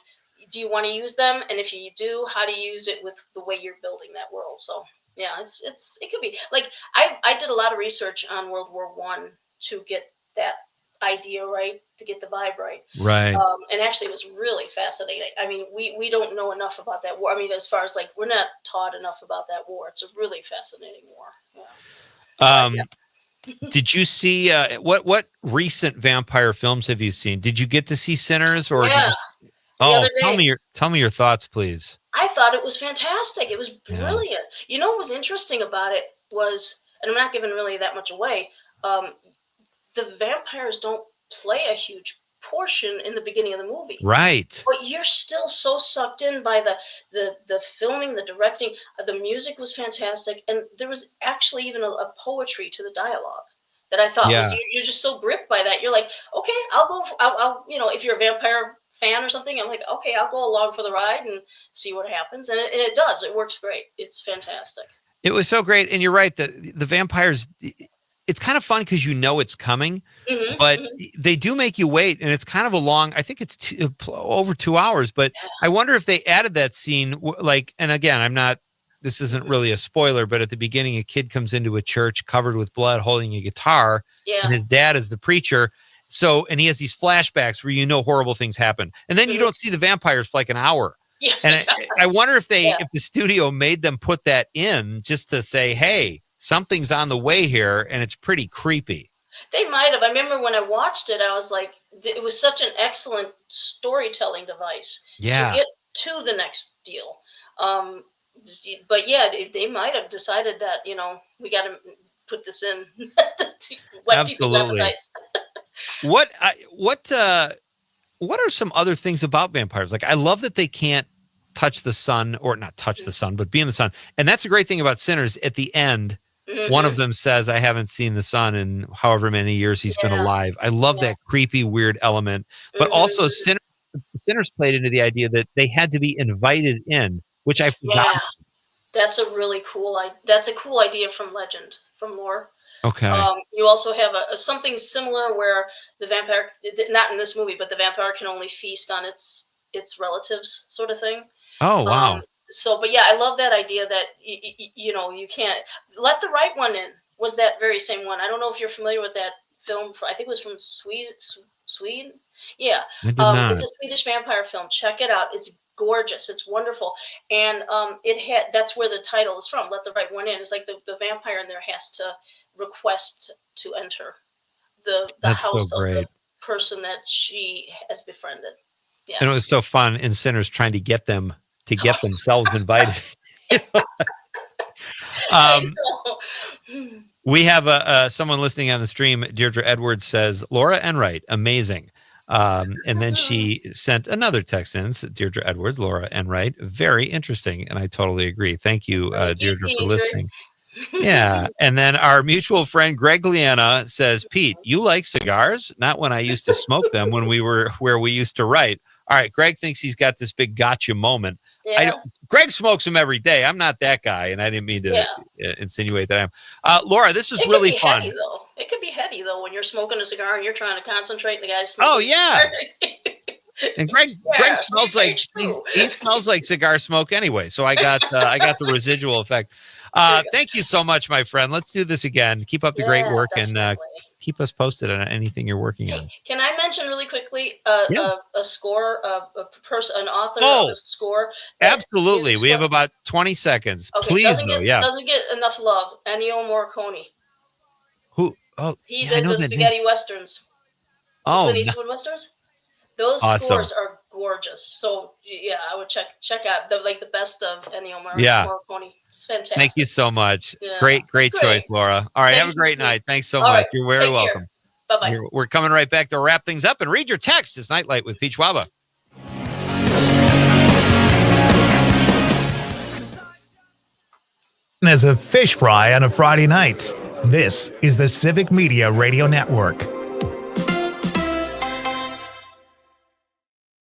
do you want to use them? And if you do, how do you use it with the way you're building that world? So yeah, it could be like I did a lot of research on World War I to get that idea right, to get the vibe right. Right. And actually it was really fascinating. I mean, we don't know enough about that war. I mean, as far as we're not taught enough about that war. It's a really fascinating war. Yeah. Did you see what recent vampire films have you seen? Did you get to see Sinners or tell me your thoughts, please. I thought it was fantastic. It was brilliant. What was interesting about it was, and I'm not giving really that much away, the vampires don't play a huge portion in the beginning of the movie. Right. But you're still so sucked in by the filming, the directing. The music was fantastic. And there was actually even a poetry to the dialogue. that I thought was Yeah. you're just so gripped by that. You're like, okay, I'll go. I'll if you're a vampire fan or something, I'm like, okay, I'll go along for the ride and see what happens. And it does. It works great. It's fantastic. It was so great, and you're right. The vampires. It's kind of fun because it's coming, but they do make you wait, and it's kind of a long. I think it's over 2 hours. But I wonder if they added that scene, and again, I'm not. This isn't really a spoiler, but at the beginning, a kid comes into a church covered with blood, holding a guitar, and his dad is the preacher. So, and he has these flashbacks where horrible things happen, and then you don't see the vampires for like an hour. Yeah. And I wonder if if the studio made them put that in just to say, hey, something's on the way here, and it's pretty creepy. They might have. I remember when I watched it, I was like, it was such an excellent storytelling device to get to the next deal. But yeah, they might have decided that, we got to put this in to whet people's appetites. What are some other things about vampires? Like, I love that they can't touch the sun, or not touch the sun, but be in the sun. And that's a great thing about Sinners. At the end, one of them says, I haven't seen the sun in however many years he's been alive. I love that creepy, weird element. But also Sinners played into the idea that they had to be invited in, which I forgot. Yeah, that's a really cool idea from legend, from lore. Okay. You also have something similar where the vampire, not in this movie, but the vampire can only feast on its relatives, sort of thing. Oh, wow. But yeah, I love that idea that you can't let the right one in. Was that very same one? I don't know if you're familiar with that film. I think it was from Sweden. Yeah, I did not. it's a Swedish vampire film. Check it out. It's gorgeous. It's wonderful, and that's where the title is from. Let the right one in. It's like the vampire in there has to request to enter the That's house so great. of the person that she has befriended. Yeah, And it was so fun in Sinners trying to get them to get themselves invited. We have someone listening on the stream. Deirdre Edwards says, Laura Enright, amazing. And then she sent another text in, Deirdre Edwards, Laura Enright, very interesting. And I totally agree. Thank you, Deirdre, for listening. Yeah. And then our mutual friend, Greg Liana, says, Pete, you like cigars? Not when I used to smoke them when we were where we used to write. All right. Greg thinks he's got this big gotcha moment. Yeah. Greg smokes them every day. I'm not that guy. And I didn't mean to insinuate that I am. Laura, this is really fun. Heady, though. It could be heady, though, when you're smoking a cigar and you're trying to concentrate and the guy's smoking. Oh, yeah. And Greg smells like he smells like cigar smoke anyway. So I got the residual effect. Thank you so much, my friend. Let's do this again. Keep up the great work and keep us posted on anything you're working on. Can I mention really quickly a score, an author of a score? Absolutely. We have about 20 seconds. Okay, Please, doesn't get enough love. Ennio Morricone. Who? Oh, he did the spaghetti westerns. Oh, Clint Eastwood westerns. Those scores are gorgeous. So yeah, I would check out the best of Ennio Morricone. It's fantastic. Thank you so much. Yeah. Great choice, Laura. All right, have a great night. Thanks so much. Right, you're very welcome. Bye bye. We're coming right back to wrap things up and read your text. It's Nightlight with Pete Schwaba. As a fish fry on a Friday night. This is the Civic Media Radio Network.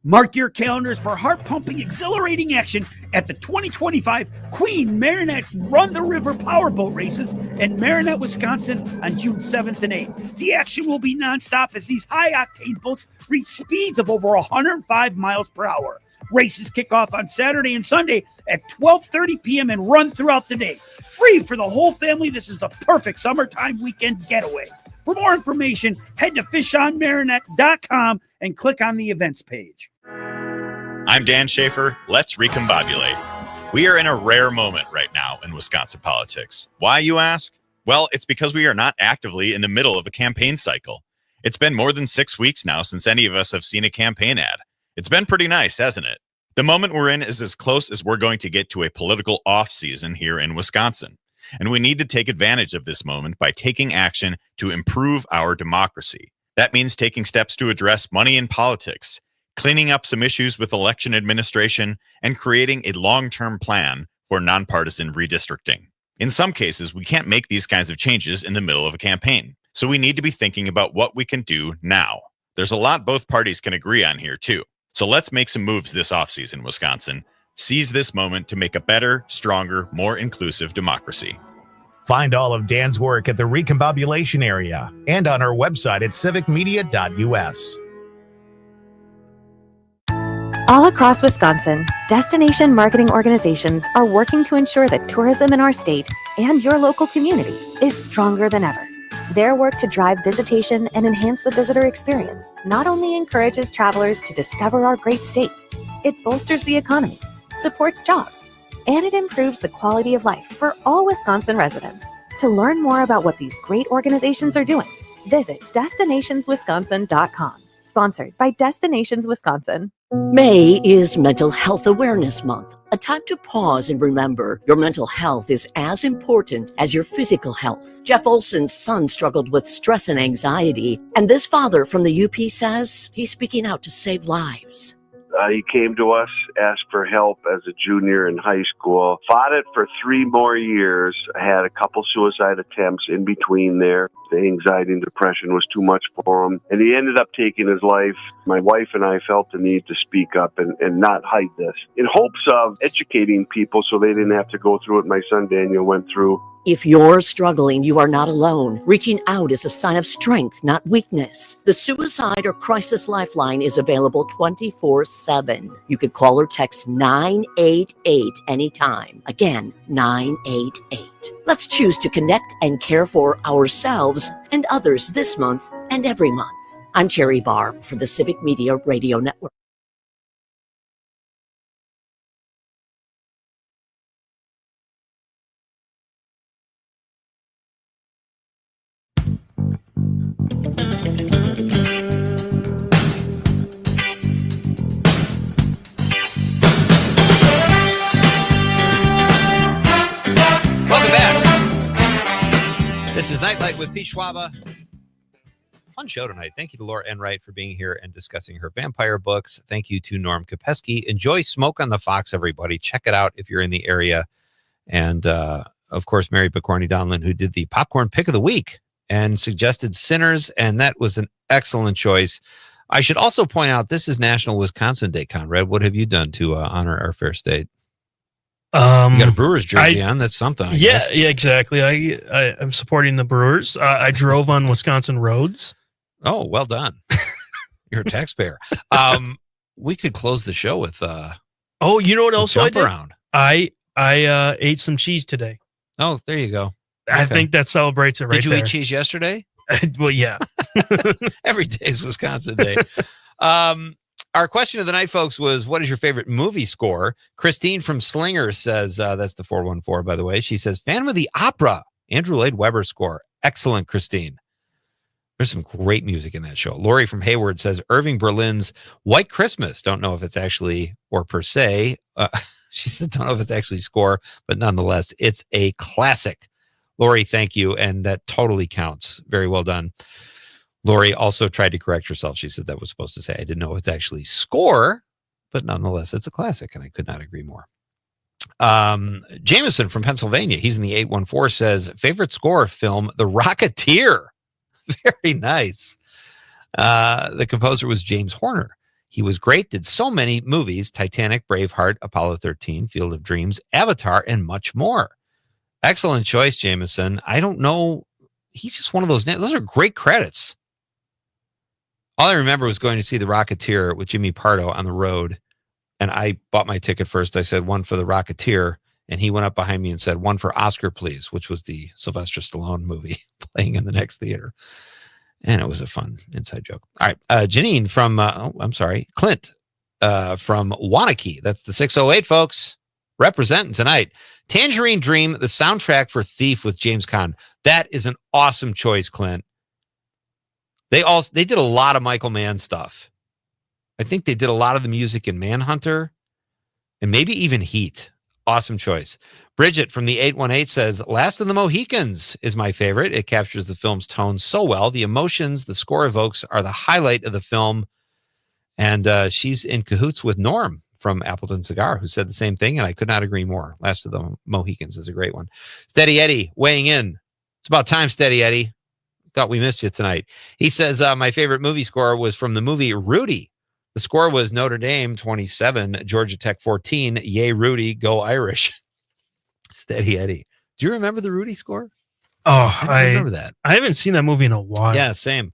Mark your calendars for heart-pumping, exhilarating action at the 2025 Queen Marinette's Run the River Powerboat Races in Marinette, Wisconsin on June 7th and 8th. The action will be nonstop as these high-octane boats reach speeds of over 105 miles per hour. Races kick off on Saturday and Sunday at 12:30 p.m. and run throughout the day. Free for the whole family, this is the perfect summertime weekend getaway. For more information, head to fishonmarinette.com and click on the events page. I'm Dan Schaefer. Let's recombobulate. We are in a rare moment right now in Wisconsin politics. Why, you ask? Well, it's because we are not actively in the middle of a campaign cycle. It's been more than 6 weeks now since any of us have seen a campaign ad. It's been pretty nice, hasn't it? The moment we're in is as close as we're going to get to a political off-season here in Wisconsin. And we need to take advantage of this moment by taking action to improve our democracy. That means taking steps to address money in politics, cleaning up some issues with election administration, and creating a long-term plan for nonpartisan redistricting. In some cases, we can't make these kinds of changes in the middle of a campaign. So we need to be thinking about what we can do now. There's a lot both parties can agree on here too. So let's make some moves this offseason, Wisconsin. Seize this moment to make a better, stronger, more inclusive democracy. Find all of Dan's work at the Recombobulation area and on our website at civicmedia.us. All across Wisconsin, destination marketing organizations are working to ensure that tourism in our state and your local community is stronger than ever. Their work to drive visitation and enhance the visitor experience not only encourages travelers to discover our great state, it bolsters the economy, supports jobs, and it improves the quality of life for all Wisconsin residents. To learn more about what these great organizations are doing, visit destinationswisconsin.com. Sponsored by Destinations Wisconsin. May is Mental Health Awareness Month, a time to pause and remember your mental health is as important as your physical health. Jeff Olson's son struggled with stress and anxiety, and this father from the UP says he's speaking out to save lives. He came to us, asked for help as a junior in high school, fought it for 3 more years, had a couple suicide attempts in between there. The anxiety and depression was too much for him, and he ended up taking his life. My wife and I felt the need to speak up and not hide this, in hopes of educating people so they didn't have to go through what my son Daniel went through. If you're struggling, you are not alone. Reaching out is a sign of strength, not weakness. The Suicide or Crisis Lifeline is available 24/7. You could call or text 988 anytime. Again, 988. Let's choose to connect and care for ourselves and others this month and every month. I'm Terry Barr for the Civic Media Radio Network. Welcome back. This is Nightlight with Pete Schwaba. Fun show tonight. Thank you to Laura Enright for being here and discussing her vampire books. Thank you to Norm Kopeski. Enjoy Smoke on the Fox, everybody. Check it out if you're in the area. And, of course, Mary Picorni Donlin, who did the popcorn pick of the week and suggested Sinners, and that was an excellent choice. I should also point out this is National Wisconsin Day, Conrad. What have you done to honor our fair state? You got a Brewers jersey on. That's something. I guess. Yeah, exactly. I'm supporting the Brewers. I drove on Wisconsin roads. Oh, well done. You're a taxpayer. We could close the show with. Oh, you know what else I jump did? around. I ate some cheese today. Oh, there you go. I Okay. think that celebrates it right Did you there. eat cheese yesterday? Well, yeah. Every day is Wisconsin Day. Our question of the night, folks, was what is your favorite movie score? Christine from Slinger says, that's the 414, by the way. She says, Phantom of the Opera, Andrew Lloyd Webber score. Excellent, Christine. There's some great music in that show. Lori from Hayward says, Irving Berlin's White Christmas. Don't know if it's actually, or per se, she said, don't know if it's actually score, but nonetheless, it's a classic. Lori, thank you. And that totally counts. Very well done. Lori also tried to correct herself. She said that was supposed to say, I didn't know if it's actually score, but nonetheless, it's a classic. And I could not agree more. Jameson from Pennsylvania, he's in the 814, says, favorite score film, The Rocketeer. Very nice. The composer was James Horner. He was great, did so many movies, Titanic, Braveheart, Apollo 13, Field of Dreams, Avatar, and much more. Excellent choice, Jameson. I don't know. He's just one of those. Those are great credits. All I remember was going to see The Rocketeer with Jimmy Pardo on the road. And I bought my ticket first. I said, one for The Rocketeer. And he went up behind me and said, one for Oscar, please, which was the Sylvester Stallone movie playing in the next theater. And it was a fun inside joke. All right. Janine from, Clint from Wanakee. That's the 608, folks. Representing tonight. Tangerine Dream, the soundtrack for Thief with James Caan. That is an awesome choice, Clint. They did a lot of Michael Mann stuff. I think they did a lot of the music in Manhunter and maybe even Heat. Awesome choice. Bridget from the 818 says, Last of the Mohicans is my favorite. It captures the film's tone so well. The emotions the score evokes are the highlight of the film. And she's in cahoots with Norm from Appleton Cigar, who said the same thing, and I could not agree more. Last of the Mohicans is a great one. Steady Eddie weighing in. It's about time, Steady Eddie. Thought we missed you tonight. He says, my favorite movie score was from the movie Rudy. The score was Notre Dame 27, Georgia Tech 14. Yay, Rudy, go Irish. Steady Eddie. Do you remember the Rudy score? Oh, I remember that. I haven't seen that movie in a while. Yeah, same.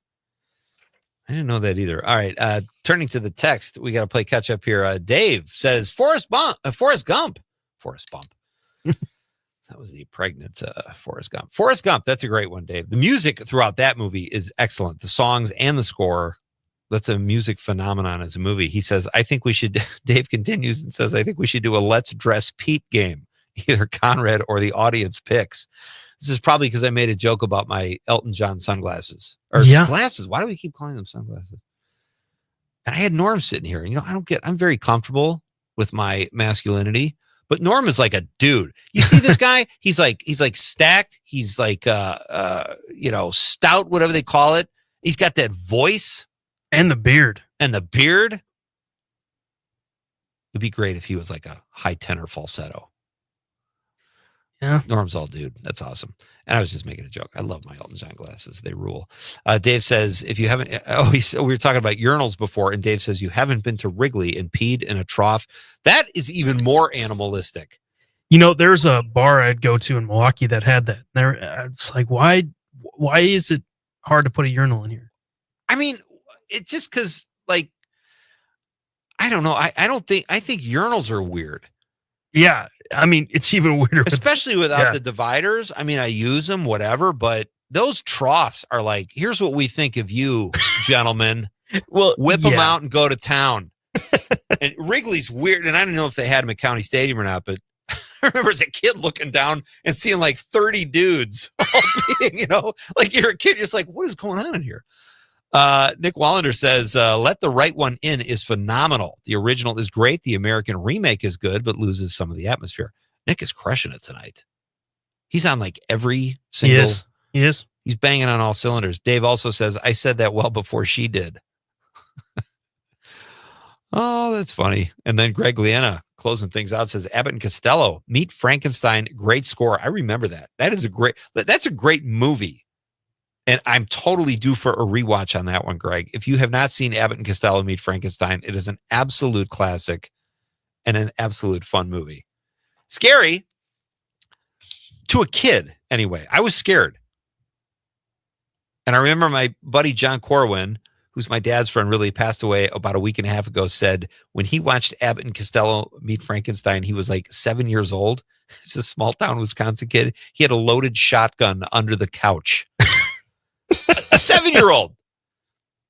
I didn't know that either. All right. Turning to the text, we got to play catch up here. Dave says, Forrest Gump. Forrest Bump. That was the pregnant Forrest Gump. Forrest Gump. That's a great one, Dave. The music throughout that movie is excellent. The songs and the score. That's a music phenomenon as a movie. He says, I think we should, Dave continues and says, I think we should do a Let's Dress Pete game. Either Conrad or the audience picks. This is probably because I made a joke about my Elton John sunglasses. Or glasses. Why do we keep calling them sunglasses? And I had Norm sitting here. And, I'm very comfortable with my masculinity. But Norm is like a dude. You see this guy? He's like stacked. He's like, stout, whatever they call it. He's got that voice. And the beard. It'd be great if he was like a high tenor falsetto. Yeah. Norm's all dude. That's awesome. And I was just making a joke. I love my Elton John glasses. They rule. Dave says, if you haven't, we were talking about urinals before, and Dave says, you haven't been to Wrigley and peed in a trough. That is even more animalistic. There's a bar I'd go to in Milwaukee that had that. It's like, why is it hard to put a urinal in here? I mean, it's just because, like, I don't know. I think urinals are weird. Yeah. I mean, it's even weirder. Especially without the dividers. I mean, I use them, whatever, but those troughs are like, here's what we think of you, gentlemen. Well, whip them out and go to town. And Wrigley's weird. And I don't know if they had him at County Stadium or not, but I remember as a kid looking down and seeing like 30 dudes all being, like you're a kid, you're just like, what is going on in here? Nick Wallander says, Let the Right One In is phenomenal. The original is great. The American remake is good, but loses some of the atmosphere. Nick is crushing it tonight. He's on like every single. He is. He's banging on all cylinders. Dave also says, I said that well before she did. Oh, that's funny. And then Greg Liena closing things out says, Abbott and Costello, Meet Frankenstein, great score. I remember that. That's a great movie. And I'm totally due for a rewatch on that one, Greg. If you have not seen Abbott and Costello Meet Frankenstein, it is an absolute classic and an absolute fun movie. Scary to a kid, anyway. I was scared. And I remember my buddy John Corwin, who's my dad's friend, really passed away about a week and a half ago, said when he watched Abbott and Costello Meet Frankenstein, he was like 7 years old. It's a small town Wisconsin kid. He had a loaded shotgun under the couch. A 7-year-old.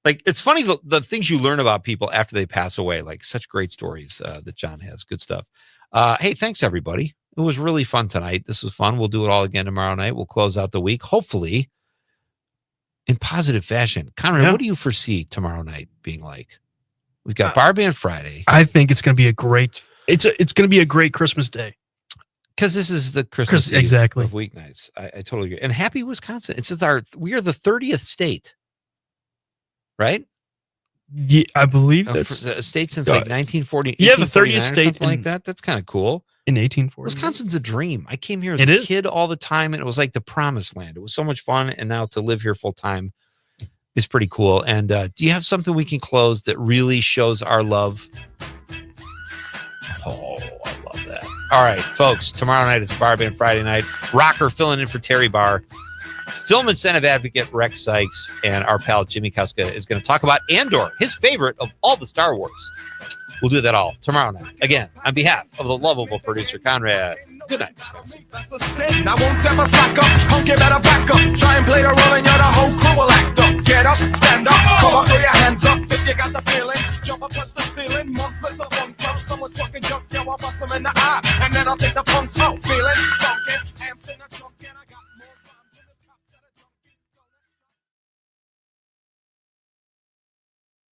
Like, it's funny the things you learn about people after they pass away, like such great stories that John has. Good stuff. Hey, thanks everybody. It was really fun tonight. This was fun. We'll do it all again tomorrow night. We'll close out the week, hopefully in positive fashion. Conrad, what do you foresee tomorrow night being like? We've got Bar Band Friday. I think it's going to be a great Christmas day. Because this is the Christmas Eve exactly of weeknights. I totally agree. And happy Wisconsin. We are the 30th state, right? Yeah, I believe that's a state since like 1940. Yeah, the 30th state like that. That's kind of cool. In 1840. Wisconsin's a dream. I came here as a kid all the time, and it was like the promised land. It was so much fun, and now to live here full time is pretty cool. And do you have something we can close that really shows our love? Oh, I love that. All right, folks, tomorrow night is Bar Band Friday night. Rocker filling in for Terry Barr. Film incentive advocate Rex Sykes and our pal Jimmy Kuska is going to talk about Andor, his favorite of all the Star Wars. We'll do that all tomorrow night. Again, on behalf of the lovable producer Conrad, good night, Wisconsin. That's a sin. I won't ever slack up. Punk, you better back up. Try and play the role and you're the whole crew will act up. Get up, stand up, come on, throw your hands up. If you got the feeling, jump up, touch the ceiling. Monsters of one flow. Someone's fucking junk, yo, I'll bust them in the eye. And then I'll take the punks out. Feeling